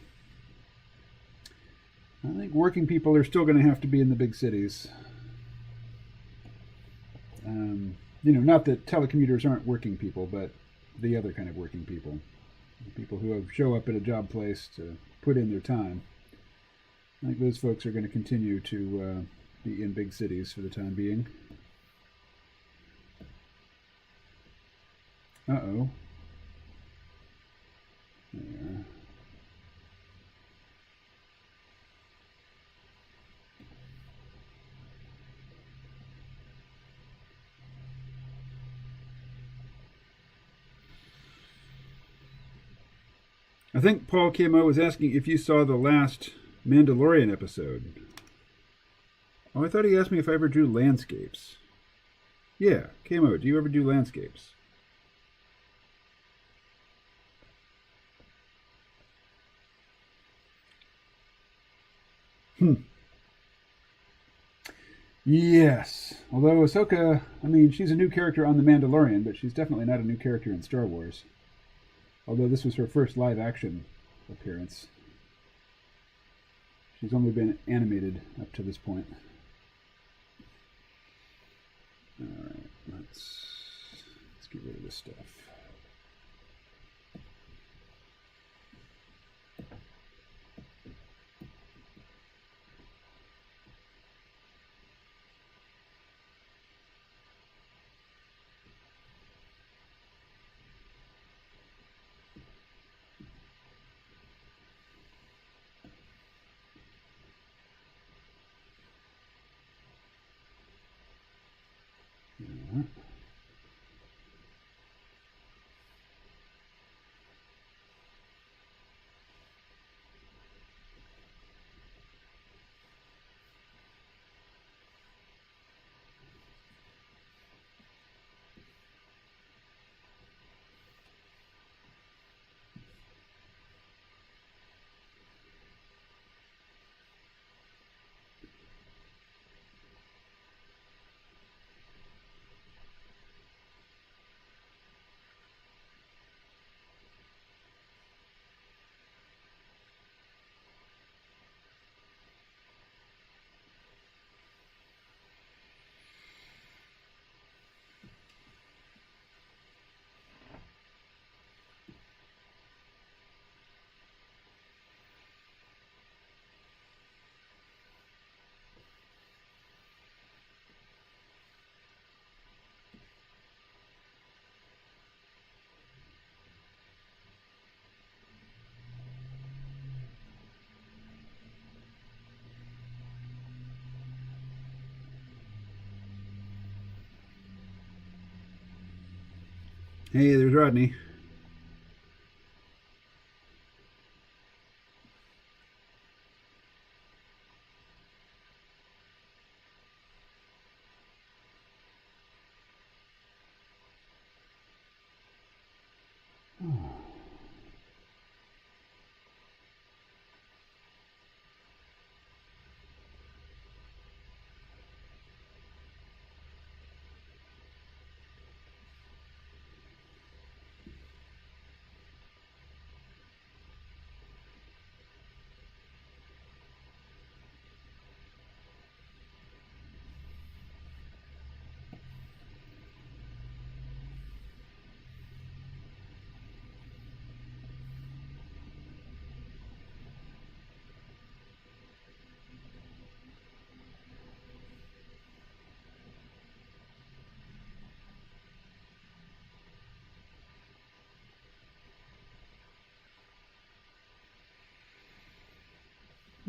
Speaker 1: I think working people are still going to have to be in the big cities. Not that telecommuters aren't working people, but the other kind of working people. People who show up at a job place to put in their time. I think those folks are going to continue to be in big cities for the time being. Uh-oh. There. I think Paul KMO was asking if you saw the last Mandalorian episode. Oh, I thought he asked me if I ever drew landscapes. Yeah, KMO, do you ever do landscapes? Yes. Although Ahsoka, she's a new character on The Mandalorian, but she's definitely not a new character in Star Wars. Although this was her first live-action appearance. She's only been animated up to this point. Alright, let's get rid of this stuff. Hey, there's Rodney.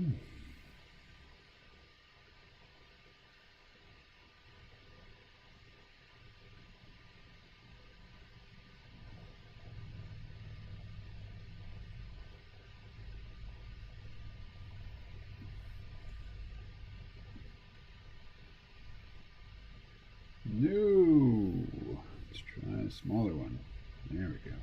Speaker 1: No. Let's try a smaller one. There we go.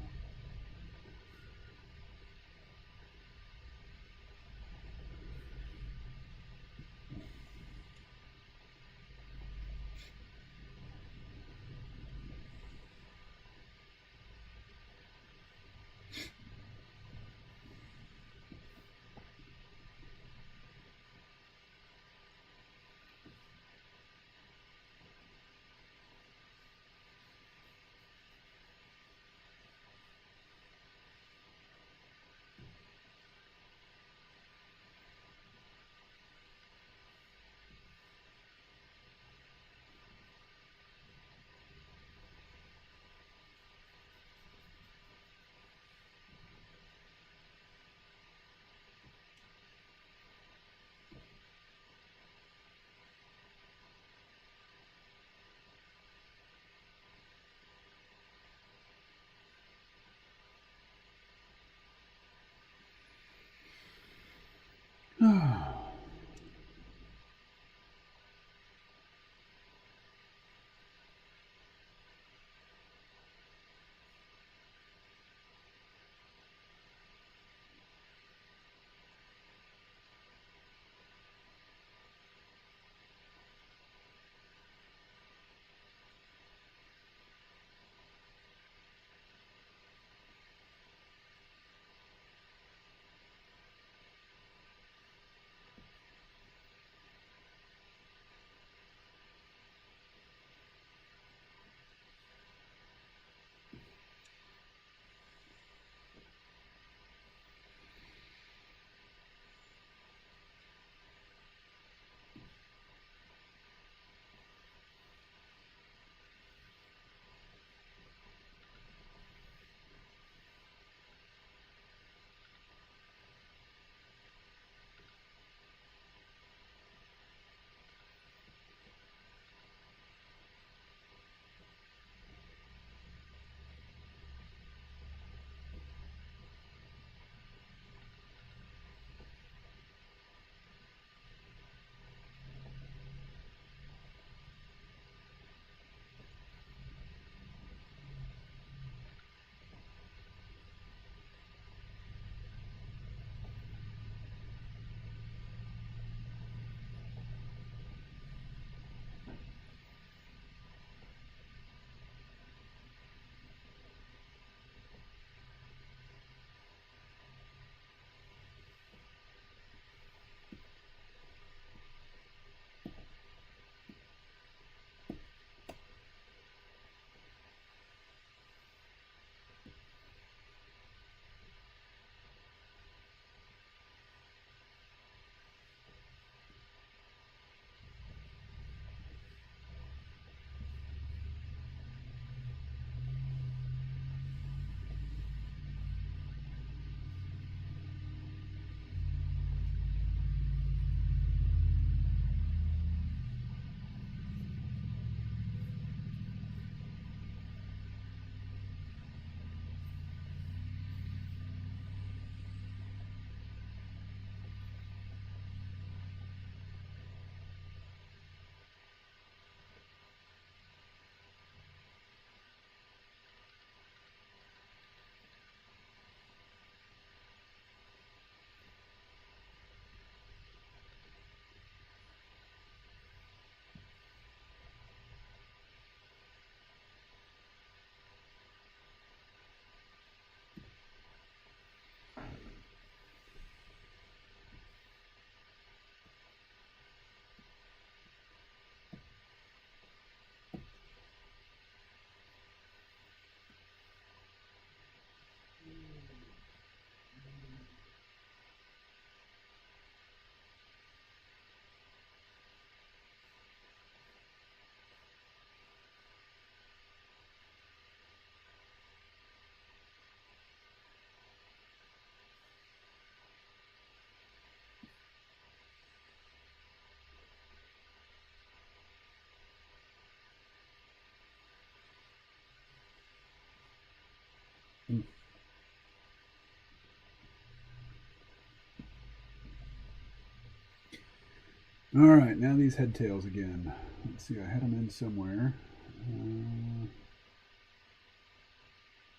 Speaker 1: All right, now these head tails again. Let's see, I had them in somewhere.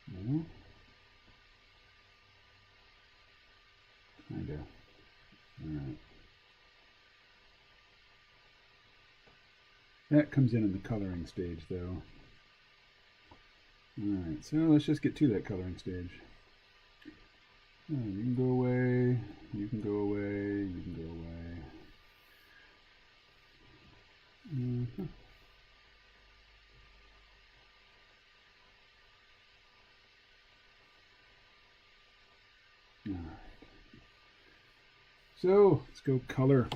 Speaker 1: No. Kinda. All right. That comes in the coloring stage, though. All right, so let's just get to that coloring stage. You can go away. You can go away. You can go away. Mm-hmm. All right. So let's go color.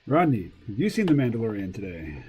Speaker 1: Rodney, have you seen The Mandalorian today?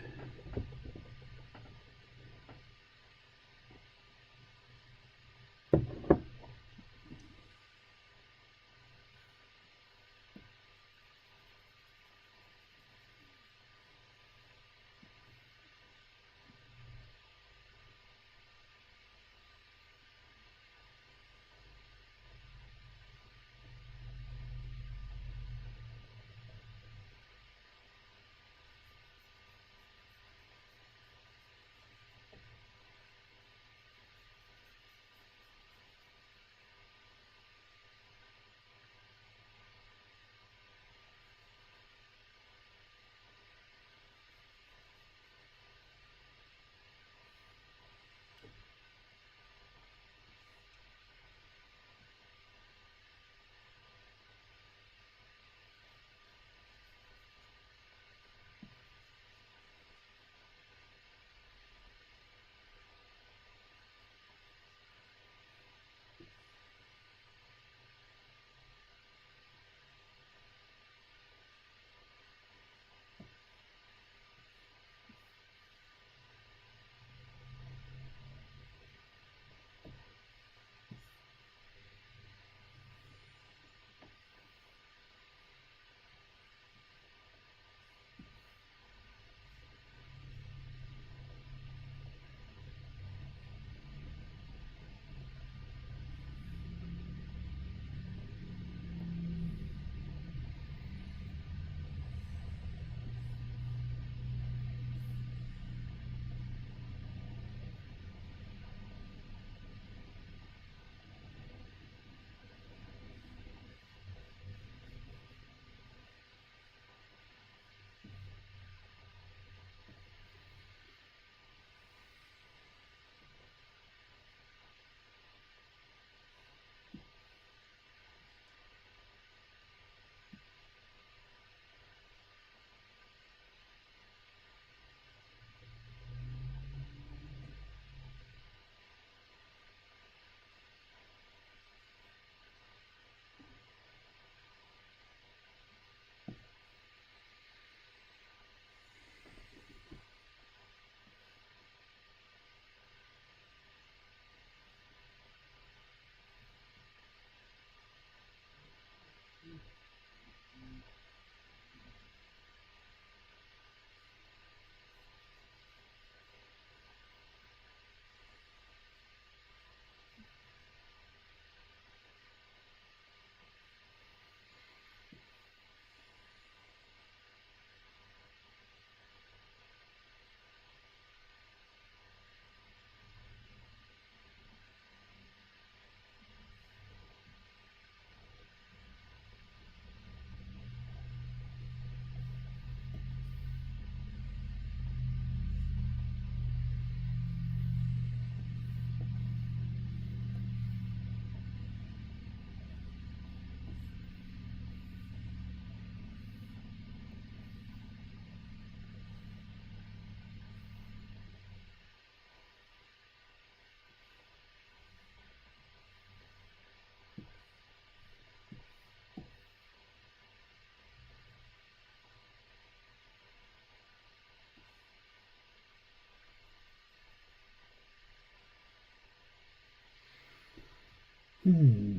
Speaker 1: Hmm.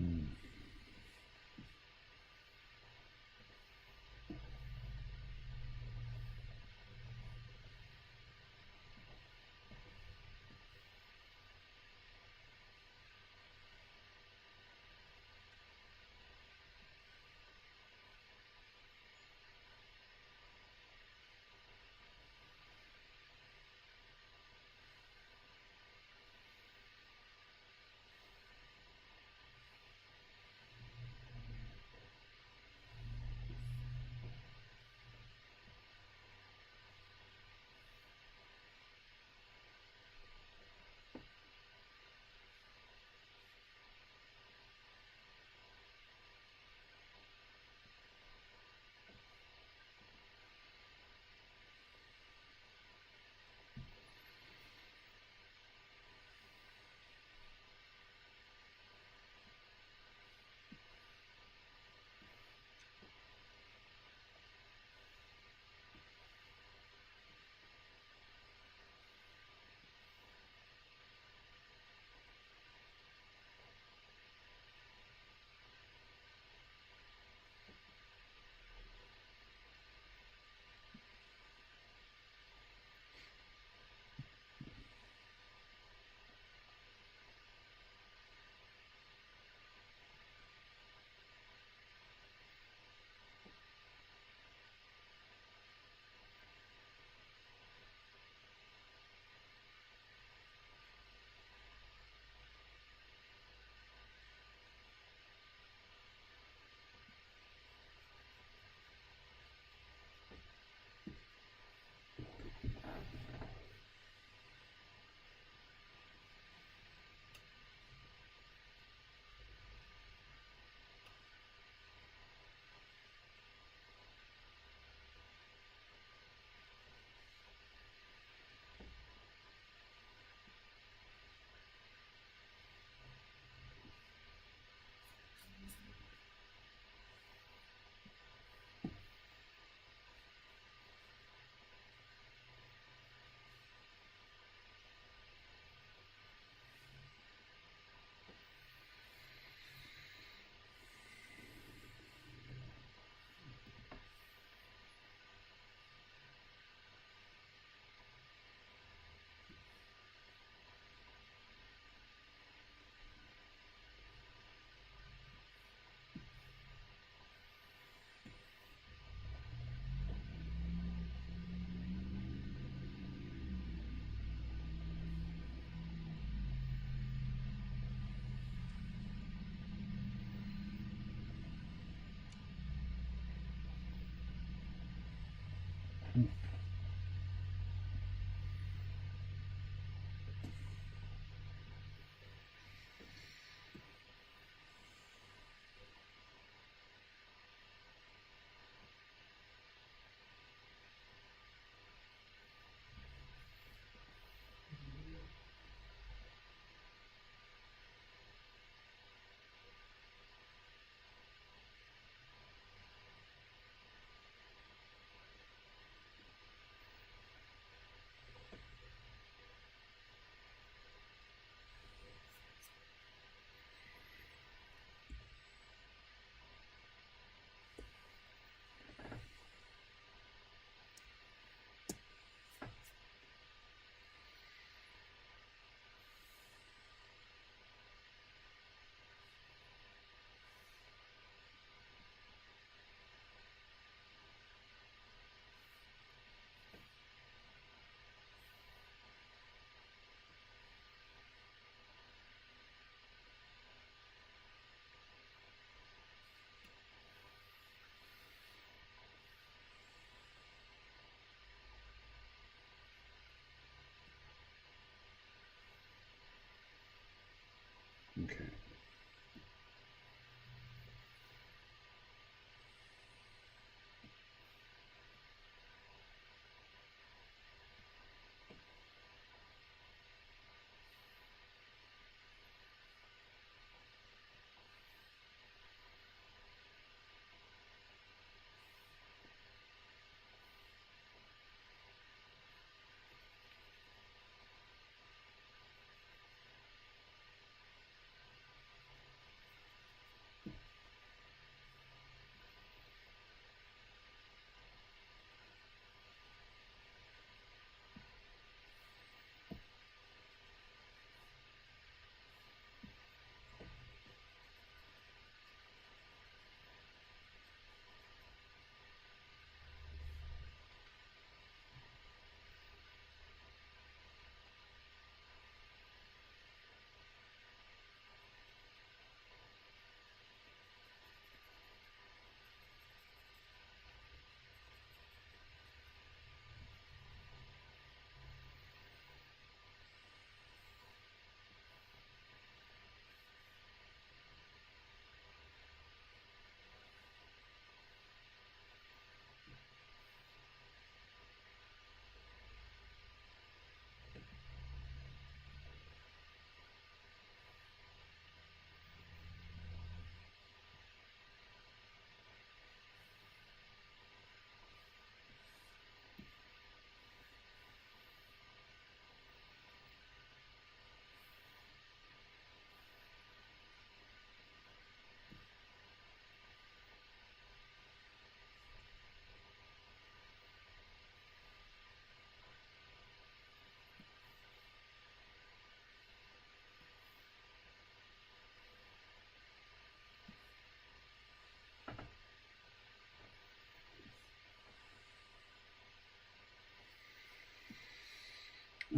Speaker 1: Okay.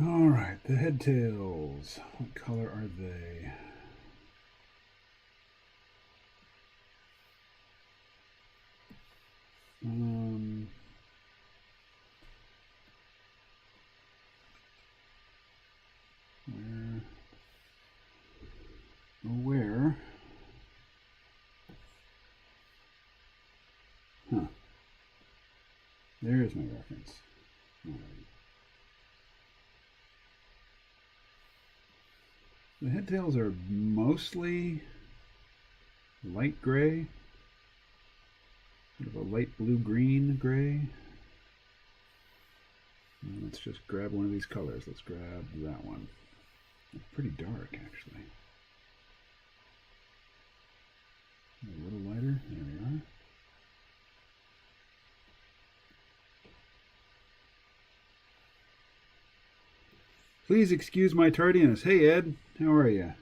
Speaker 1: All right, the head tails. What color are they? Where? Huh. There's my reference. All right. The head tails are mostly light gray, sort of a light blue-green gray. Let's just grab one of these colors. Let's grab that one. It's pretty dark, actually. A little lighter. There we are. Please excuse my tardiness. Hey, Ed. How are you?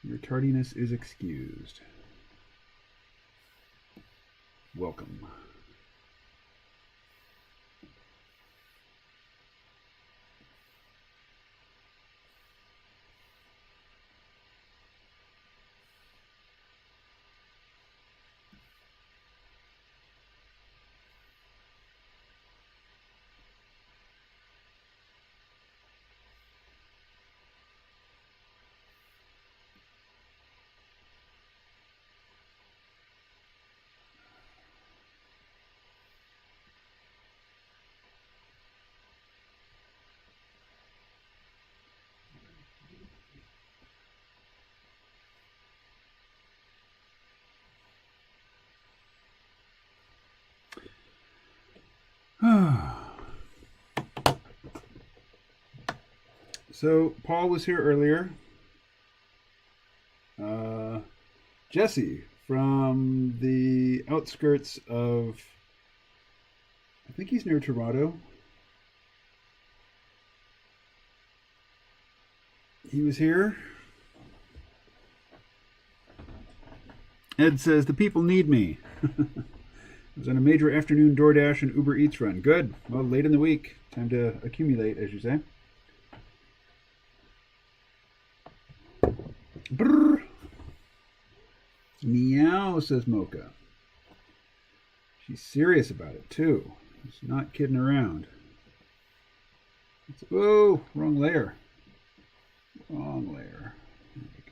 Speaker 1: Your tardiness is excused. Welcome. So Paul was here earlier. Jesse from the outskirts of, I think he's near Toronto. He was here. Ed says, the people need me. I was on a major afternoon DoorDash and Uber Eats run. Good. Well, late in the week. Time to accumulate, as you say. Brrr. Meow, says Mocha. She's serious about it, too. She's not kidding around. Whoa, wrong layer. Wrong layer. There we go.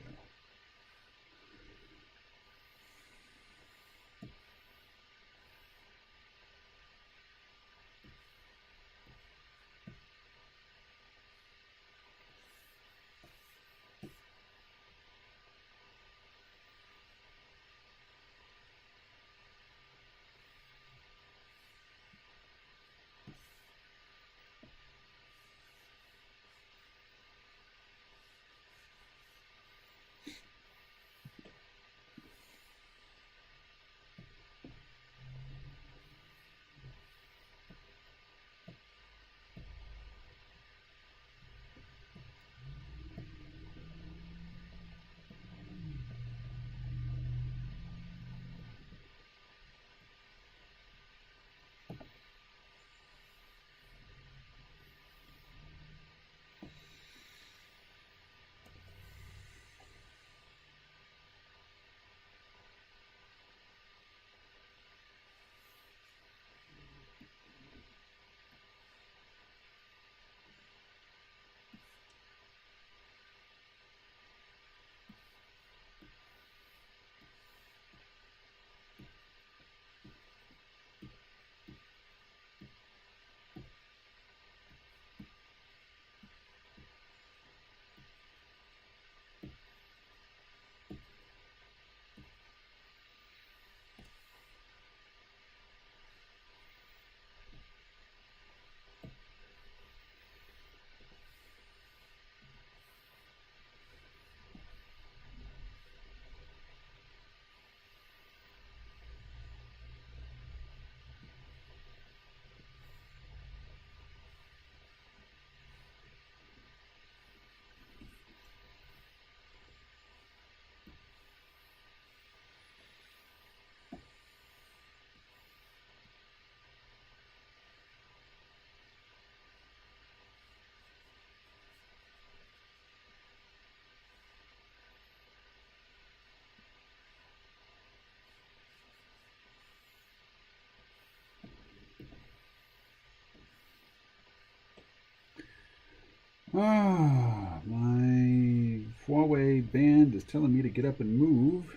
Speaker 1: Ah, my Huawei band is telling me to get up and move.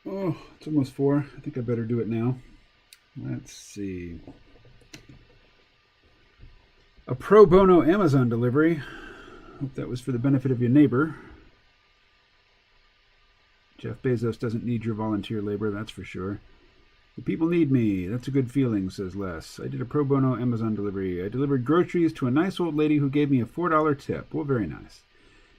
Speaker 1: Oh, it's almost 4. I think I better do it now. Let's see. A pro bono Amazon delivery. Hope that was for the benefit of your neighbor. Jeff Bezos doesn't need your volunteer labor, that's for sure. The people need me. That's a good feeling, says Les. I did a pro bono Amazon delivery. I delivered groceries to a nice old lady who gave me a $4 tip. Well, very nice.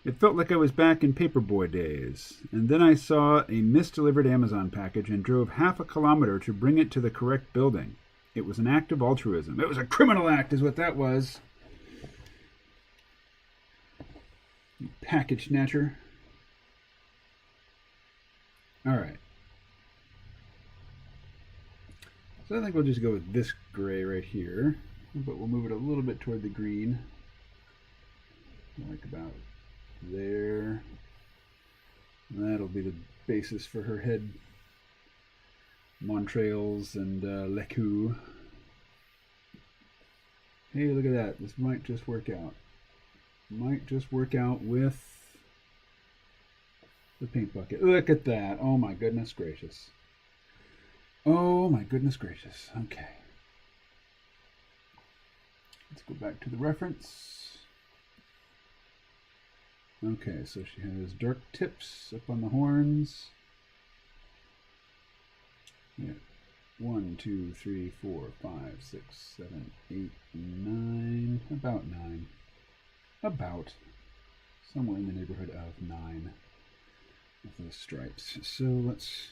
Speaker 1: It felt like I was back in paperboy days. And then I saw a misdelivered Amazon package and drove half a kilometer to bring it to the correct building. It was an act of altruism. It was a criminal act, is what that was. You package snatcher. All right. So I think we'll just go with this gray right here, but we'll move it a little bit toward the green, like about there. And that'll be the basis for her head montrails and lecu. Hey, look at that. This might just work out. Might just work out with the paint bucket. Look at that. Oh my goodness gracious. Oh my goodness gracious. Okay. Let's go back to the reference. Okay, so she has dark tips up on the horns. Yeah. 1, 2, 3, 4, 5, 6, 7, 8, 9. About 9. About. Somewhere in the neighborhood of 9 of those stripes. So let's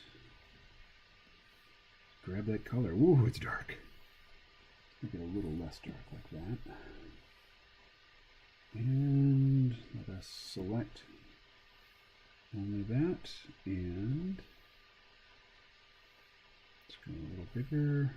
Speaker 1: grab that color. Ooh, it's dark. Make it a little less dark like that. And let us select only that. And let's go a little bigger.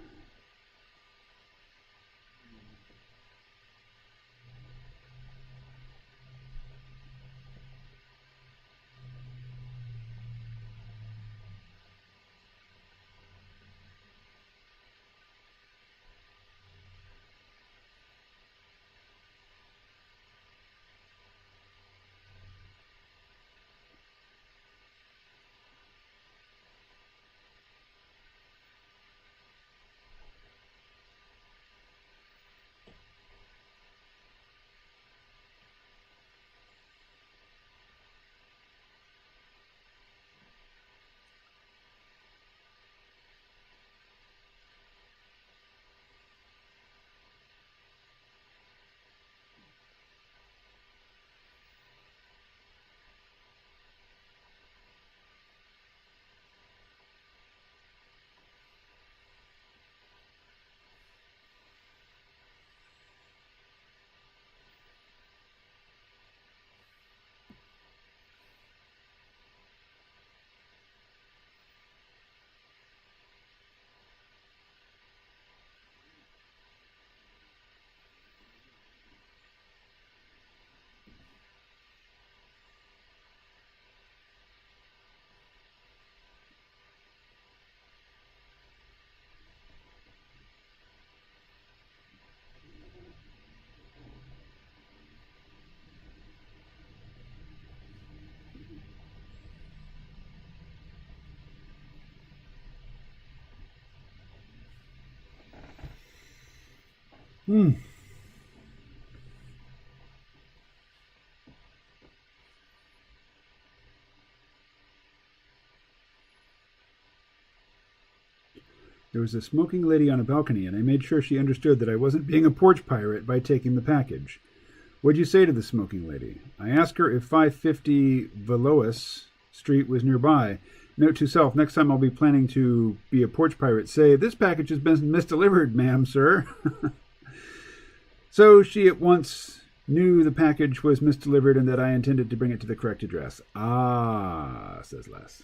Speaker 1: There was a smoking lady on a balcony, and I made sure she understood that I wasn't being a porch pirate by taking the package. What'd you say to the smoking lady? I asked her if 550 Velois Street was nearby. Note to self, next time I'll be planning to be a porch pirate, say, this package has been misdelivered, ma'am, sir. So she at once knew the package was misdelivered and that I intended to bring it to the correct address. Ah, says Les.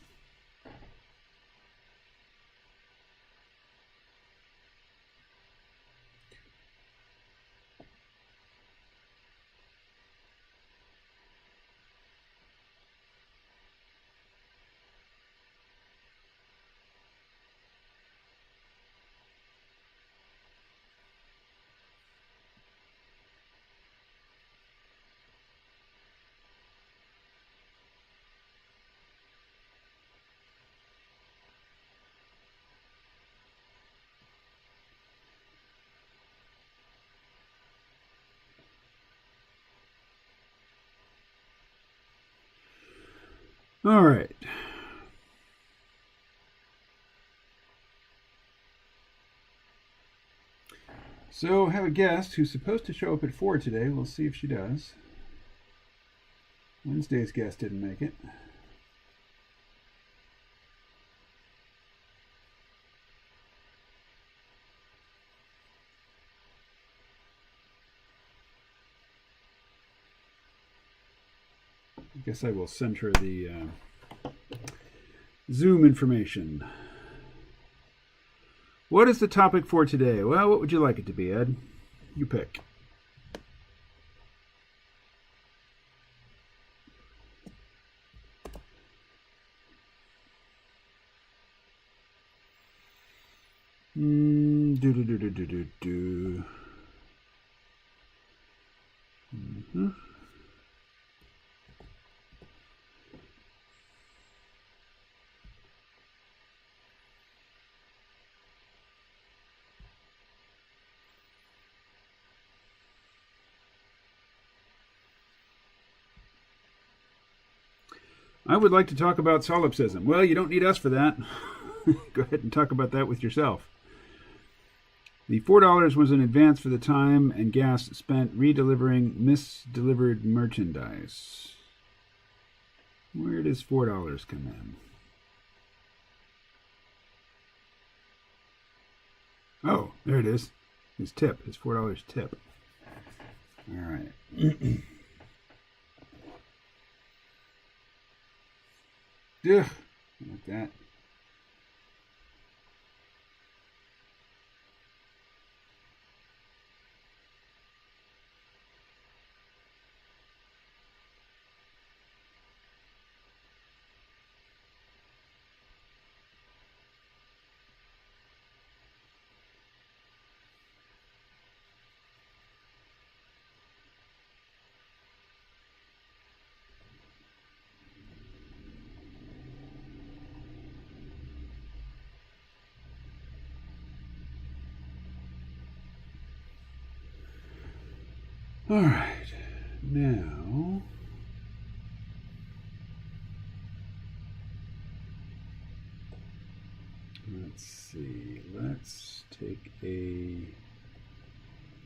Speaker 1: All right. So, have a guest who's supposed to show up at 4 today. We'll see if she does. Wednesday's guest didn't make it. I guess I will send her the Zoom information. What is the topic for today? Well, what would you like it to be, Ed? You pick. Mm-hmm. I would like to talk about solipsism. Well, you don't need us for that. Go ahead and talk about that with yourself. The $4 was in advance for the time and gas spent redelivering misdelivered merchandise. Where does $4 come in? Oh, there it is. His tip, his $4 tip. All right. Ugh, like that. All right, now let's see. Let's take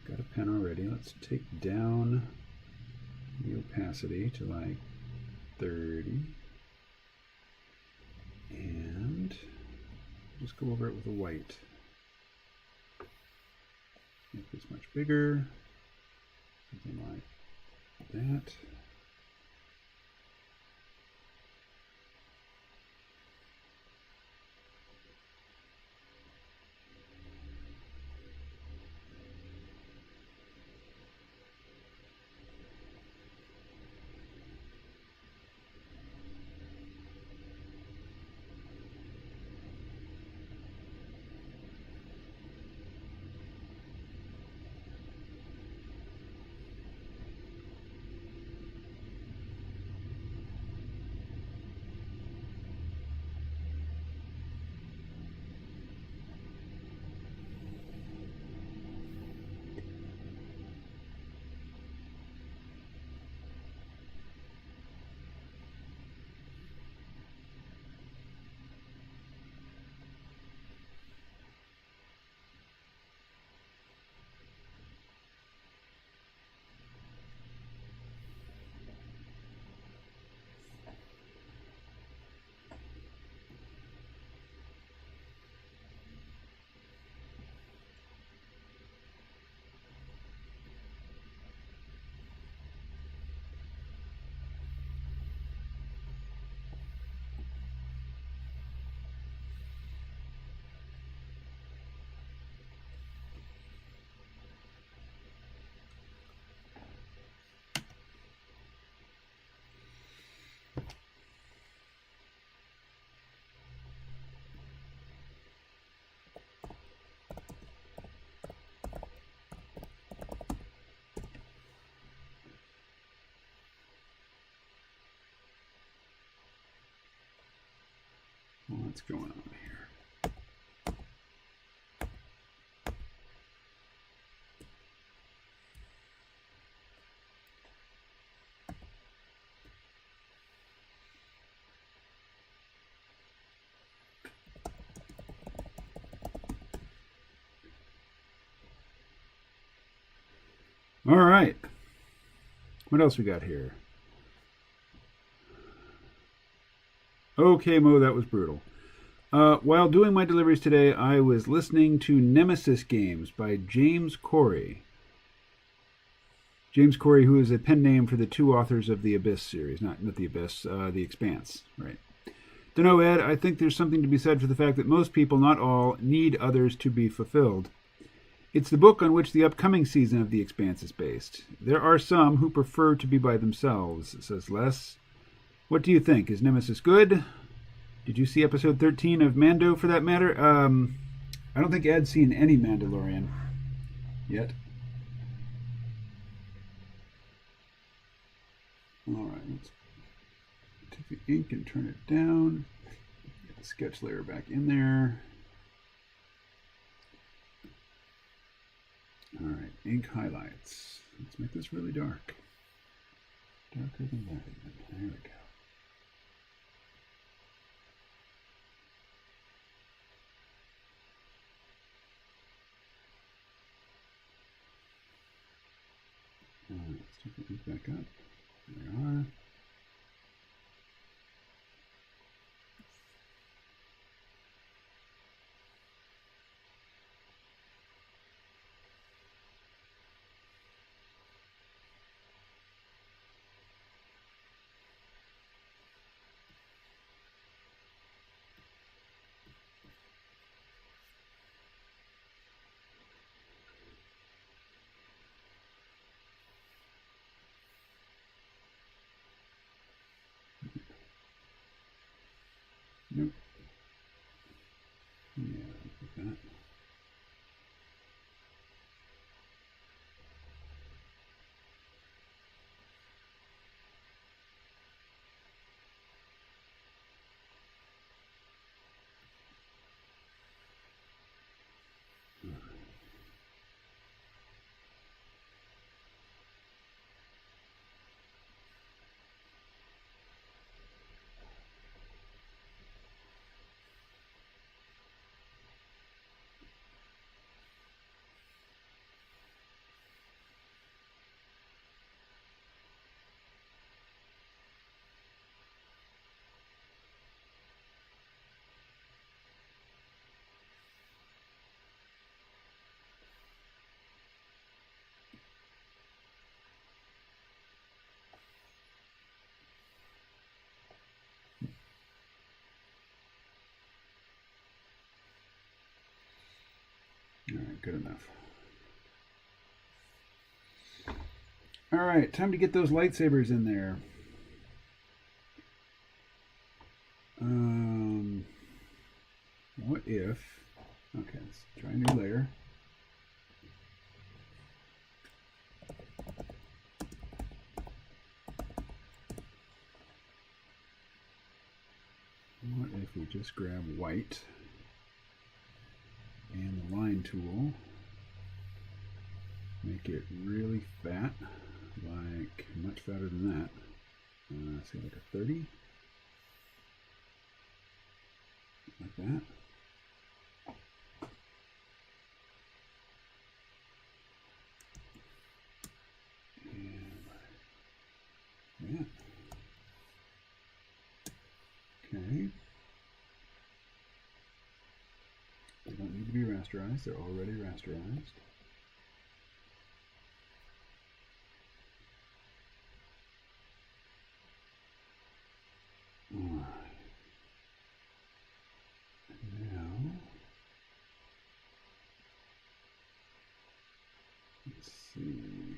Speaker 1: got a pen already. Let's take down the opacity to like 30 and just go over it with a white. Make this much bigger. Something like that. What's going on here? All right. What else we got here? Okay, Mo, that was brutal. While doing my deliveries today, I was listening to Nemesis Games by James Corey. James Corey, who is a pen name for the two authors of the Abyss series. Not the Abyss, the Expanse, right? Dunno, Ed, I think there's something to be said for the fact that most people, not all, need others to be fulfilled. It's the book on which the upcoming season of The Expanse is based. There are some who prefer to be by themselves, says Les. What do you think? Is Nemesis good? Did you see episode 13 of Mando, for that matter? I don't think Ed's seen any Mandalorian yet. All right, let's take the ink and turn it down. Get the sketch layer back in there. All right, ink highlights. Let's make this really dark. Darker than that. There we go. All right, let's take the ink back up. There we are. Nope. Yeah, like that. All right, good enough. All right, time to get those lightsabers in there. What if... Okay, let's try a new layer. What if we just grab white and the line tool, make it really fat, like much fatter than that, say like a 30, like that. And yeah. Okay. They don't need to be rasterized, they're already rasterized. Alright. Now, let's see.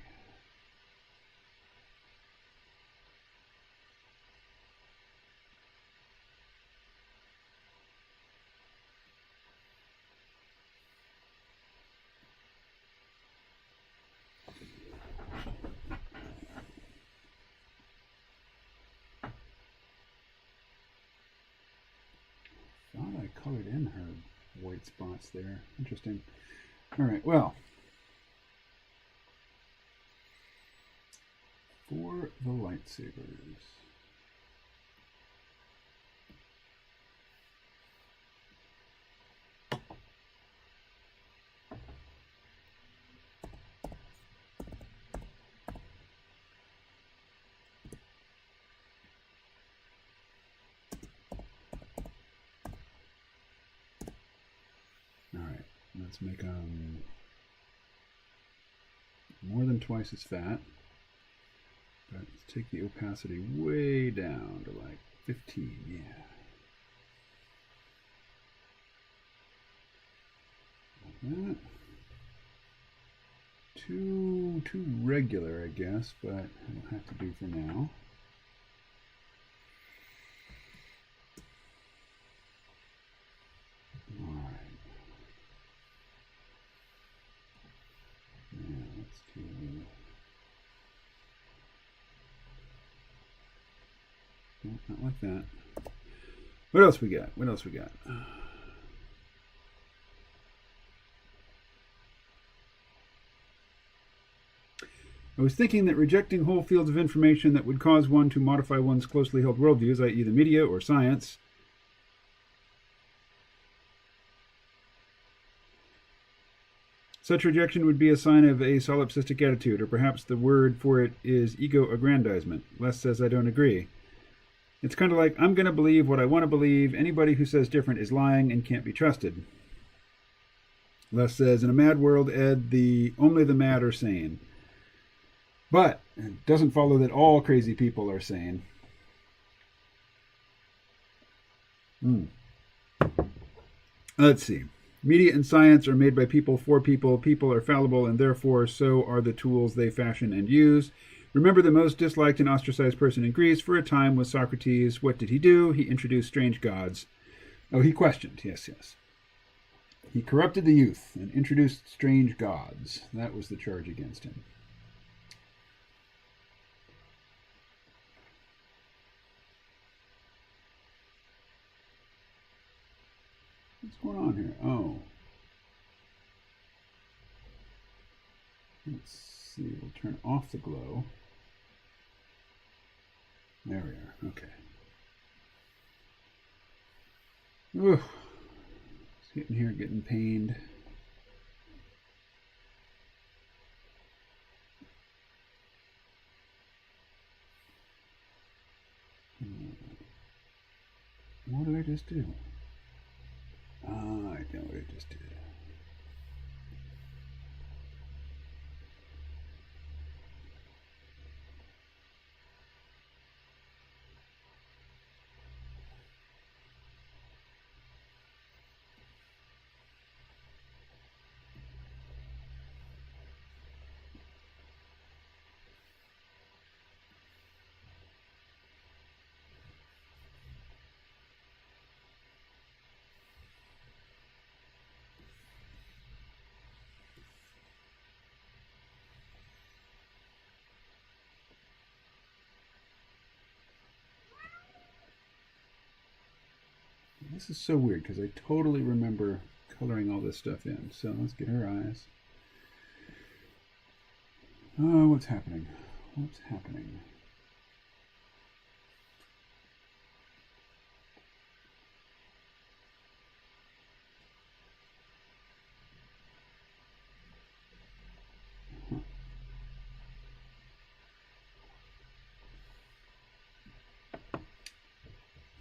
Speaker 1: Thought I colored in her white spots there. Interesting. All right, well, for the lightsabers. Let's make them more than twice as fat. But let's take the opacity way down to like 15, yeah. Like that. Too regular, I guess, but it'll have to do for now. Alright. Yeah, let's do... No, not like that. What else we got? What else we got? I was thinking that rejecting whole fields of information that would cause one to modify one's closely held worldviews, i.e. the media or science, such rejection would be a sign of a solipsistic attitude, or perhaps the word for it is ego-aggrandizement. Les says, I don't agree. It's kind of like, I'm going to believe what I want to believe. Anybody who says different is lying and can't be trusted. Les says, in a mad world, Ed, only the mad are sane. But it doesn't follow that all crazy people are sane. Let's see. Media and science are made by people for people. People are fallible, and therefore so are the tools they fashion and use. Remember the most disliked and ostracized person in Greece for a time was Socrates. What did he do? He introduced strange gods. Oh, he questioned. Yes, yes. He corrupted the youth and introduced strange gods. That was the charge against him. What's going on here? Oh. Let's see. We'll turn off the glow. There we are. Okay. Ooh. It's getting here, getting pained. What did I just do? I know what I just did. This is so weird because I totally remember coloring all this stuff in. So let's get her eyes. Oh, what's happening? What's happening?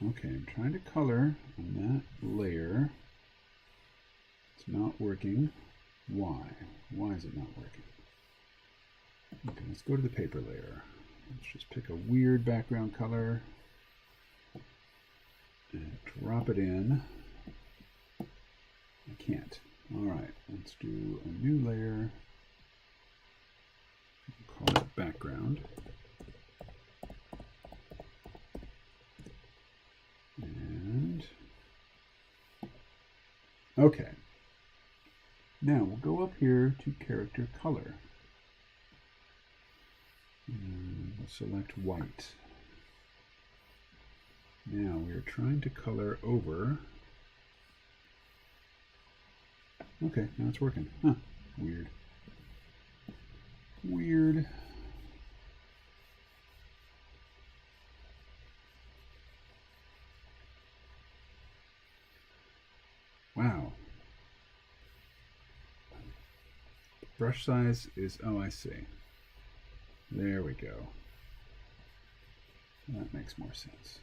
Speaker 1: Okay, I'm trying to color on that layer. It's not working. Why? Why is it not working? Okay, let's go to the paper layer. Let's just pick a weird background color and drop it in. I can't. All right, let's do a new layer. We'll call it background. And okay. Now we'll go up here to character color. And we'll select white. Now we are trying to color over. Okay, now it's working. Huh, weird. Weird. Wow. Brush size is, oh, I see. There we go. That makes more sense.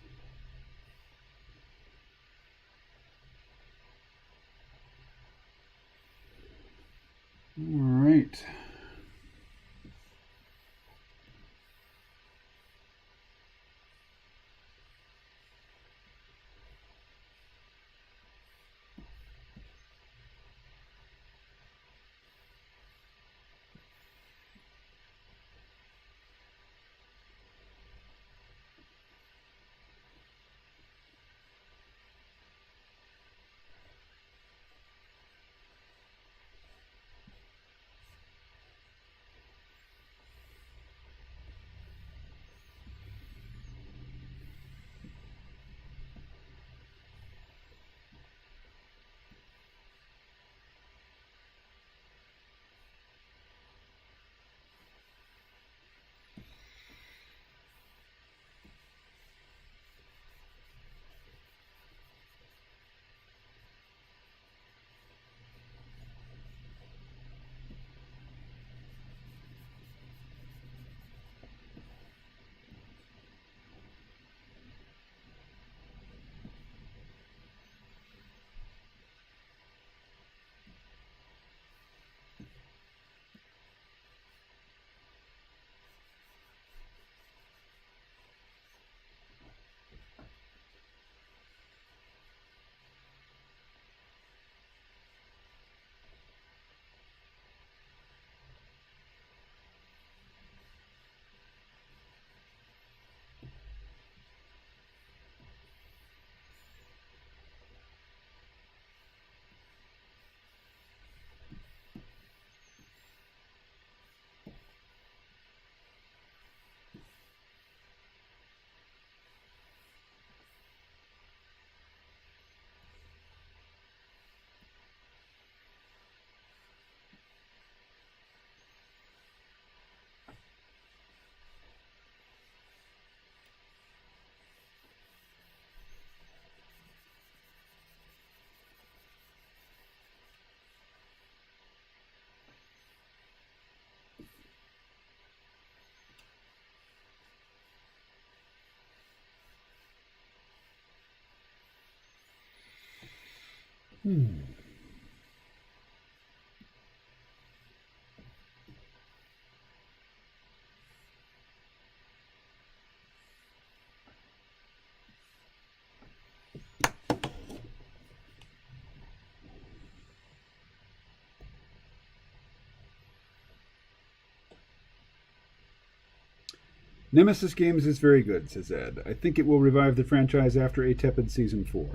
Speaker 1: Nemesis Games is very good, says Ed. I think it will revive the franchise after a tepid season 4.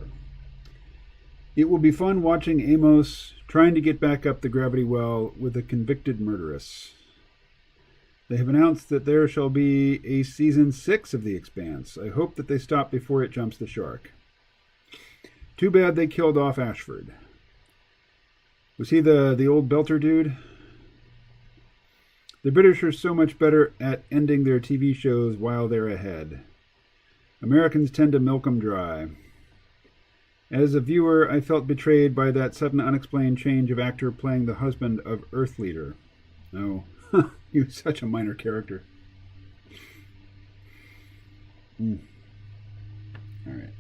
Speaker 1: It will be fun watching Amos trying to get back up the gravity well with a convicted murderess. They have announced that there shall be a season 6 of The Expanse. I hope that they stop before it jumps the shark. Too bad they killed off Ashford. Was he the old belter dude? The British are so much better at ending their TV shows while they're ahead. Americans tend to milk them dry. As a viewer, I felt betrayed by that sudden unexplained change of actor playing the husband of Earth Leader. Oh, he was such a minor character. All right.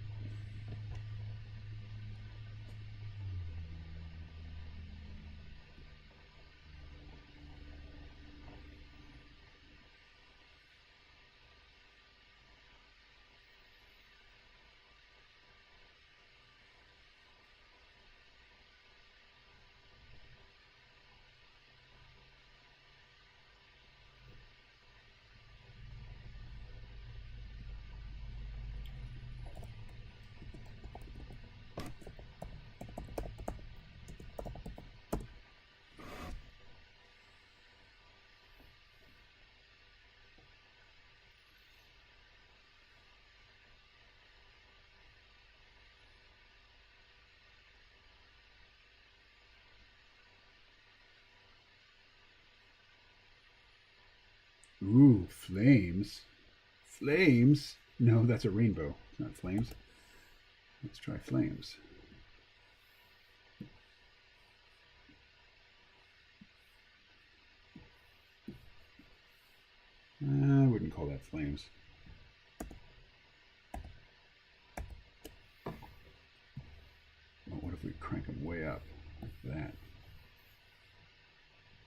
Speaker 1: Ooh, flames. Flames? No, that's a rainbow. It's not flames. Let's try flames. I wouldn't call that flames. Well, what if we crank them way up like that?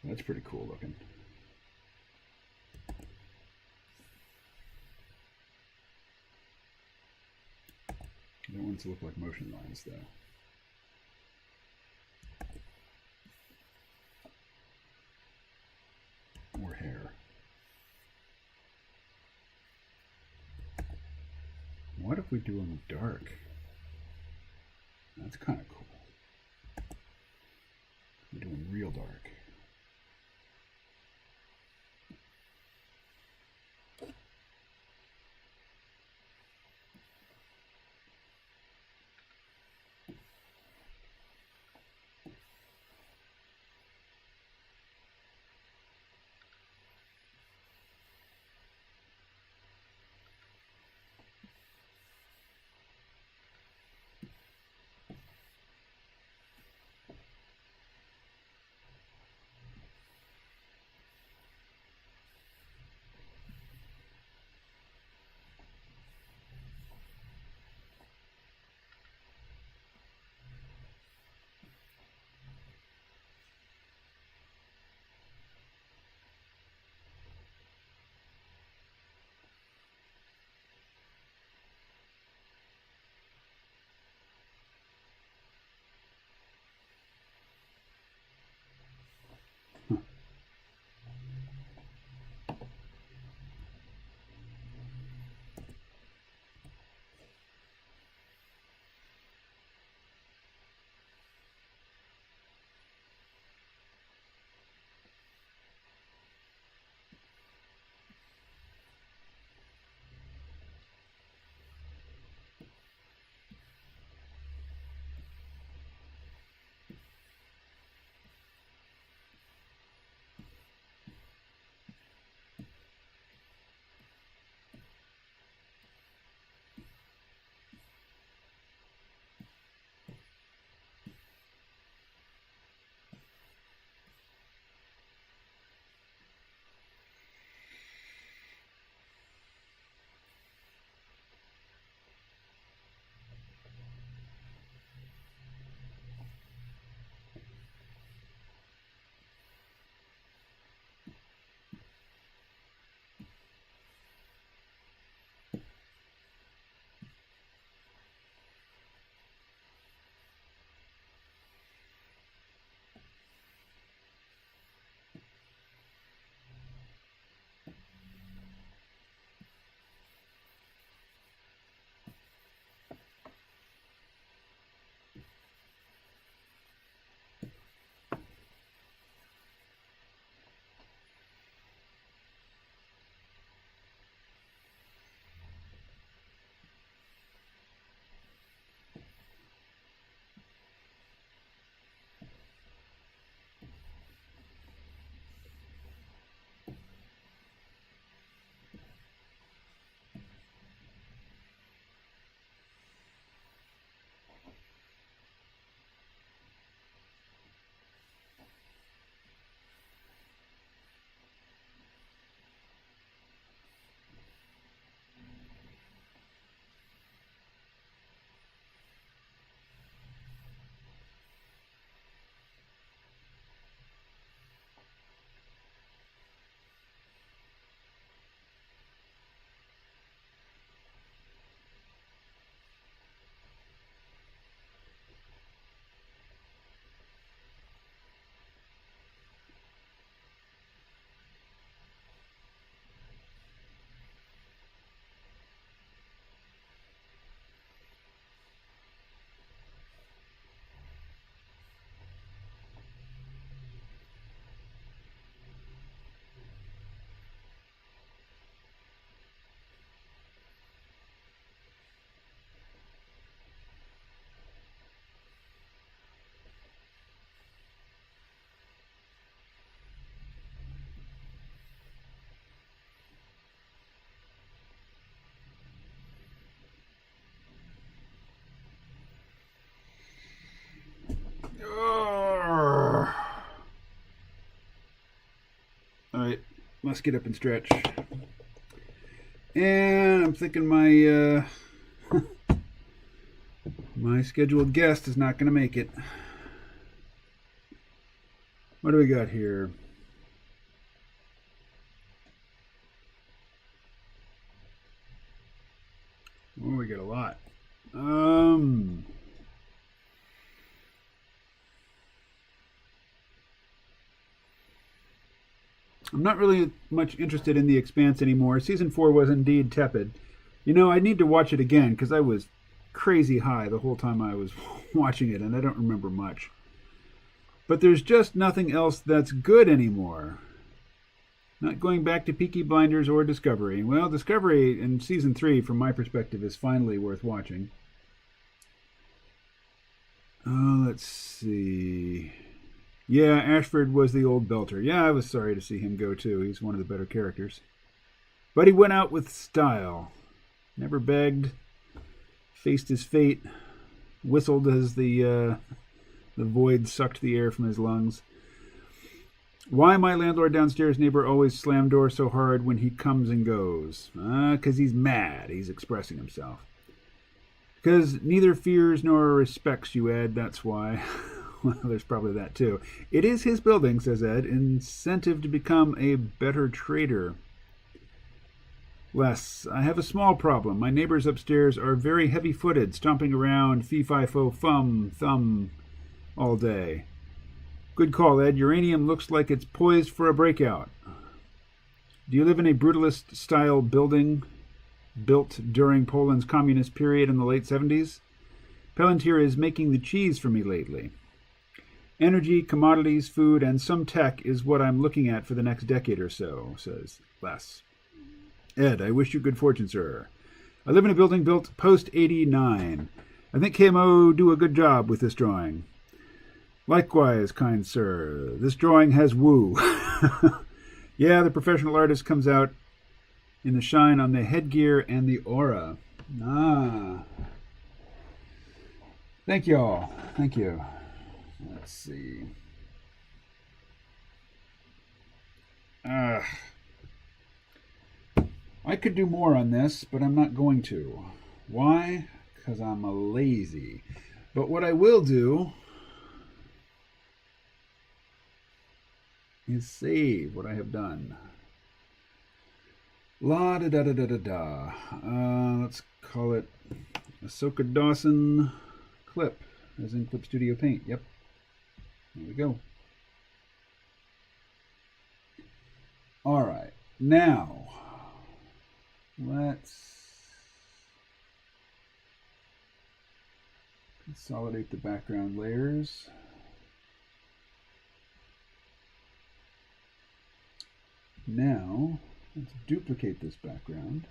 Speaker 1: That's pretty cool looking. I don't want it to look like motion lines, though. Or hair. What if we do them dark? That's kind of cool. We're doing real dark. must get up and stretch. And I'm thinking my my scheduled guest is not going to make it. What do we got here? Oh, we get a lot. I'm not really much interested in The Expanse anymore. Season 4 was indeed tepid. You know, I need to watch it again because I was crazy high the whole time I was watching it, and I don't remember much. But there's just nothing else that's good anymore. Not going back to Peaky Blinders or Discovery. Well, Discovery in Season 3, from my perspective, is finally worth watching. Let's see. Yeah, Ashford was the old belter. Yeah, I was sorry to see him go too. He's one of the better characters. But he went out with style. Never begged. Faced his fate. Whistled as the void sucked the air from his lungs. Why my landlord downstairs neighbor always slam door so hard when he comes and goes? 'Cause he's mad. He's expressing himself. 'Cause neither fears nor respects you, Ed. That's why. Well, there's probably that too. It is his building, says Ed. Incentive to become a better trader. Les, I have a small problem. My neighbors upstairs are very heavy-footed, stomping around fee-fi-fo-fum, thumb all day. Good call, Ed. Uranium looks like it's poised for a breakout. Do you live in a brutalist-style building built during Poland's communist period in the late 70s? Palantir is making the cheese for me lately. Energy, commodities, food, and some tech is what I'm looking at for the next decade or so, says Les. Ed, I wish you good fortune, sir. I live in a building built post-89. I think KMO do a good job with this drawing. Likewise, kind sir. This drawing has woo. Yeah, the professional artist comes out in the shine on the headgear and the aura. Thank you all. Thank you. Let's see. I could do more on this, but I'm not going to. Why? Because I'm a lazy. But what I will do is save what I have done. La da da da da da da. Let's call it Ahsoka Dawson clip, as in Clip Studio Paint. Yep. There we go. All right. Now, let's consolidate the background layers. Now, let's duplicate this background.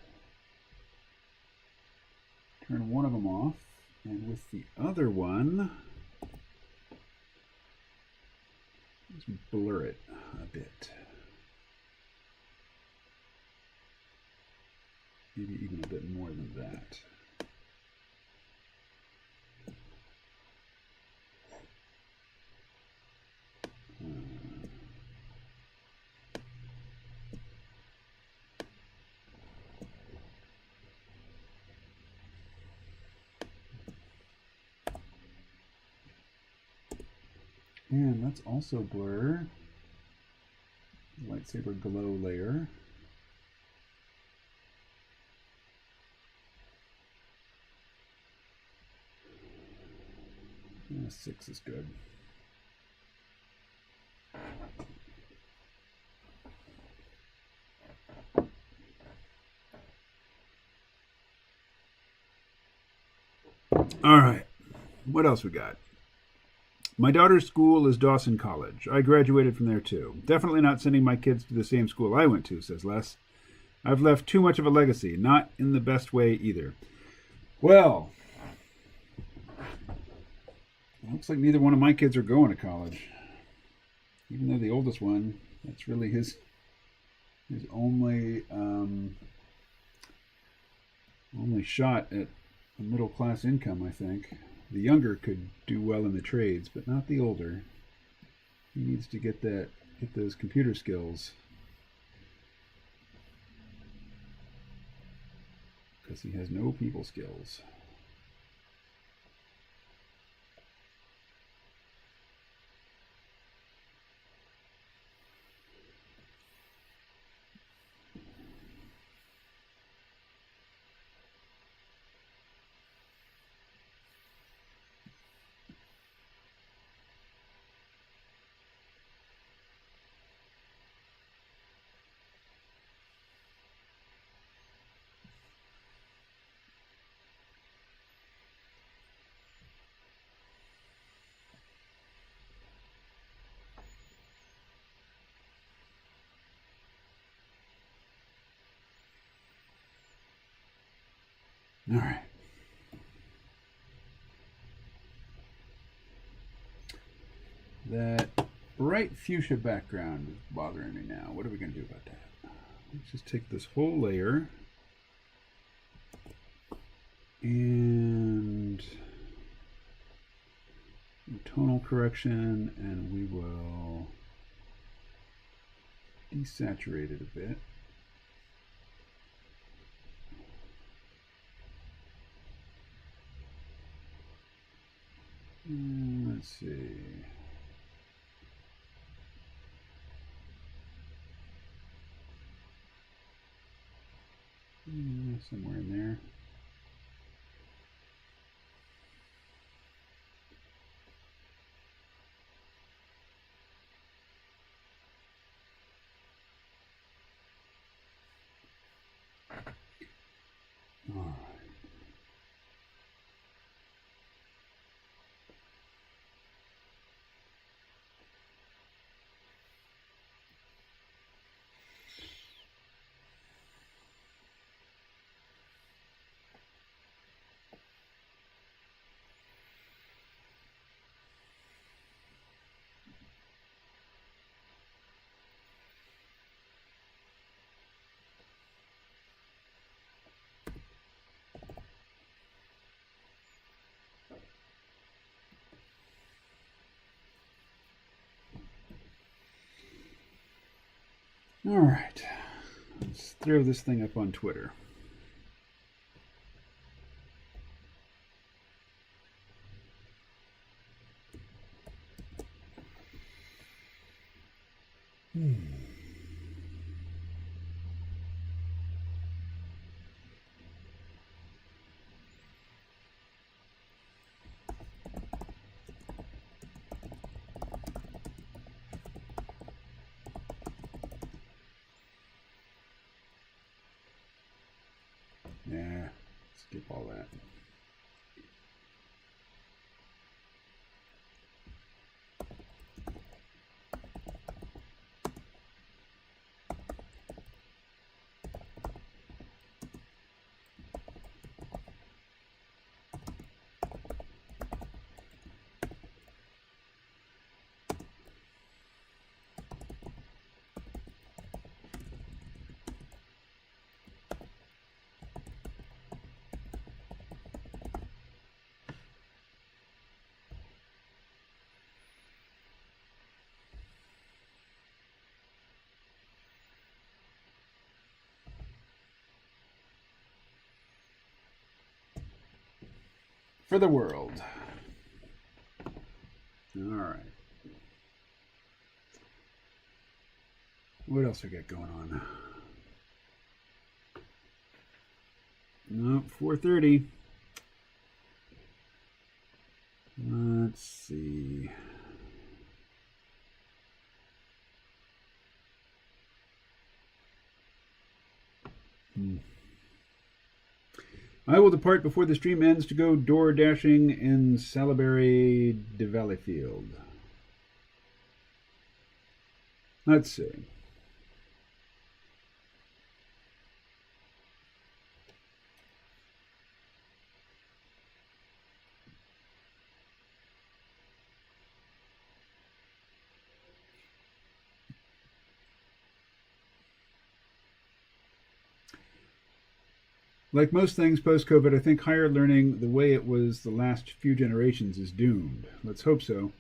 Speaker 1: Turn one of them off, and with the other one, let's blur it a bit. Maybe even a bit more than that. And let's also blur the lightsaber glow layer. 6 is good. All right, what else we got? My daughter's school is Dawson College. I graduated from there too. Definitely not sending my kids to the same school I went to, says Les. I've left too much of a legacy, not in the best way either. Well, it looks like neither one of my kids are going to college. Even though the oldest one, that's really his only shot at a middle class income, I think. The younger could do well in the trades, but not the older. He needs to get those computer skills. because he has no people skills. All right. That bright fuchsia background is bothering me now. What are we going to do about that? Let's just take this whole layer and tonal correction, and we will desaturate it a bit. Let's see. Somewhere in there. All right. All right, let's throw this thing up on Twitter. Yeah, skip all that. For the world. All right. What else we got going on? Nope, 4:30. Let's see. I will depart before the stream ends to go door dashing in Salisbury de Valleyfield. Let's see. Like most things post-COVID, I think higher learning, the way it was the last few generations, is doomed. Let's hope so.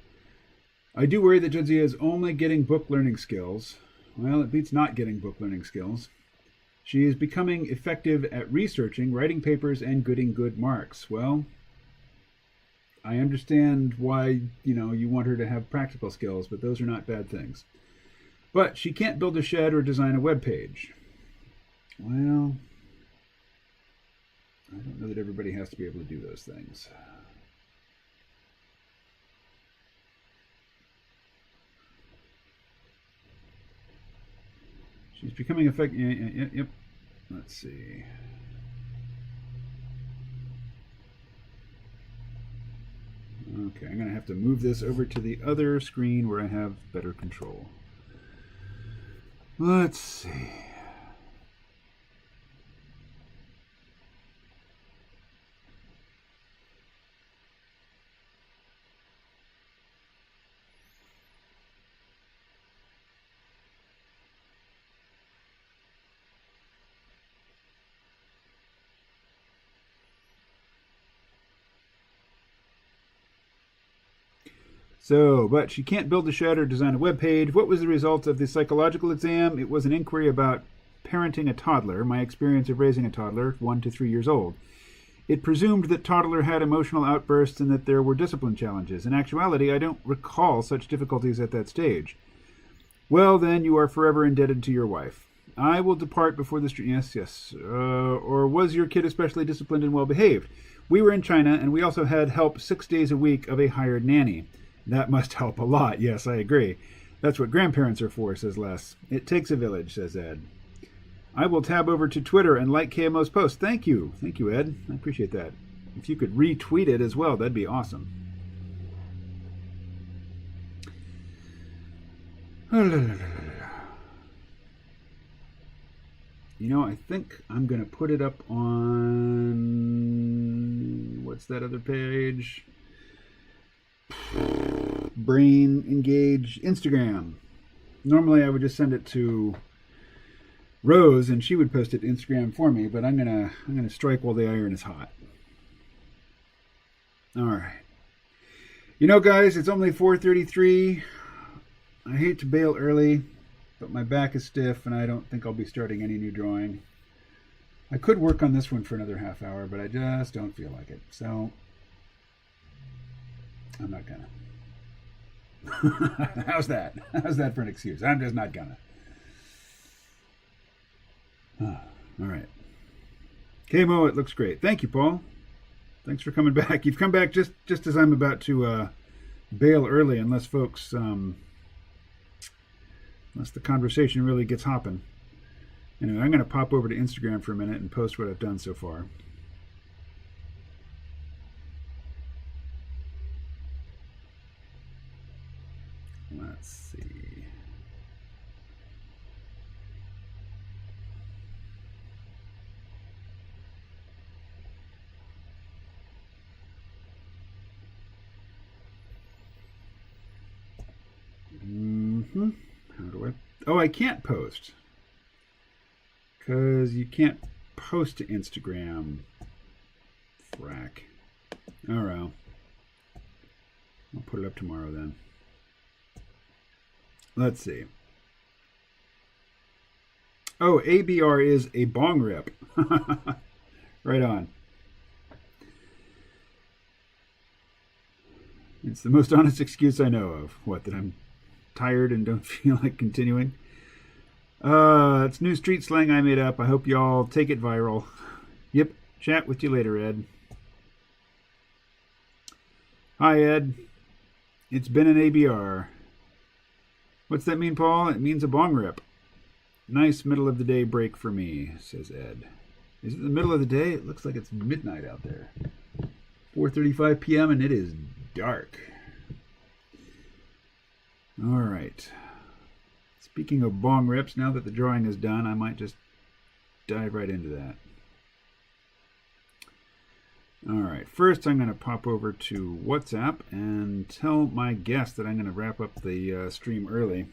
Speaker 1: I do worry that Jadzia is only getting book learning skills. Well, it beats not getting book learning skills. She is becoming effective at researching, writing papers, and getting good marks. Well, I understand why, you want her to have practical skills, but those are not bad things. But she can't build a shed or design a web page. Well, I don't know that everybody has to be able to do those things. She's becoming effective. Yep. Let's see. Okay, I'm going to have to move this over to the other screen where I have better control. Let's see. So, but she can't build a shed or design a web page. What was the result of the psychological exam? It was an inquiry about parenting a toddler, my experience of raising a toddler, 1 to 3 years old. It presumed that toddler had emotional outbursts and that there were discipline challenges. In actuality, I don't recall such difficulties at that stage. Well, then, you are forever indebted to your wife. I will depart before the stream. Yes. Or was your kid especially disciplined and well behaved? We were in China, and we also had help 6 days a week of a hired nanny. That must help a lot. Yes, I agree. That's what grandparents are for, says Les. It takes a village, says Ed. I will tab over to Twitter and like KMO's post. Thank you. Thank you, Ed. I appreciate that. If you could retweet it as well, that'd be awesome. I think I'm going to put it up on... What's that other page? Brain Engage Instagram. Normally I would just send it to Rose and she would post it to Instagram for me, but I'm gonna strike while the iron is hot. All right. Guys, it's only 4:33. I hate to bail early, but my back is stiff and I don't think I'll be starting any new drawing. I could work on this one for another half hour, but I just don't feel like it. So I'm not gonna. How's that? How's that for an excuse? I'm just not gonna. All right. KMO, it looks great. Thank you, Paul. Thanks for coming back. You've come back just as I'm about to bail early, unless folks, unless the conversation really gets hopping. Anyway, I'm going to pop over to Instagram for a minute and post what I've done so far. Let's see. How do I? Oh, I can't post. Because you can't post to Instagram. Frack. Oh, well. I'll put it up tomorrow then. Let's see. Oh, ABR is a bong rip. Right on. It's the most honest excuse I know of. What, that I'm tired and don't feel like continuing? It's new street slang I made up. I hope y'all take it viral. Yep. Chat with you later, Ed. Hi, Ed. It's been an ABR. What's that mean, Paul? It means a bong rip. Nice middle of the day break for me, says Ed. Is it the middle of the day? It looks like it's midnight out there. 4:35 p.m. and it is dark. All right. Speaking of bong rips, now that the drawing is done, I might just dive right into that. All right. First, I'm going to pop over to WhatsApp and tell my guest that I'm going to wrap up the stream early.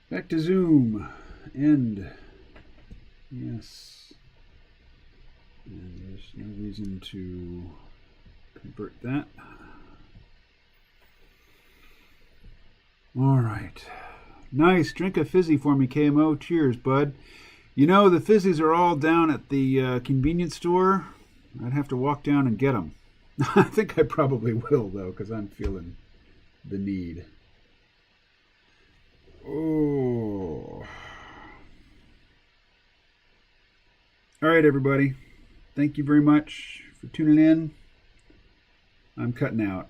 Speaker 1: Back to Zoom. End. Yes. And there's no reason to convert that. All right. Nice. Drink a fizzy for me, KMO. Cheers, bud. You know, the fizzies are all down at the convenience store. I'd have to walk down and get them. I think I probably will, though, because I'm feeling the need. Oh. All right, everybody. Thank you very much for tuning in. I'm cutting out.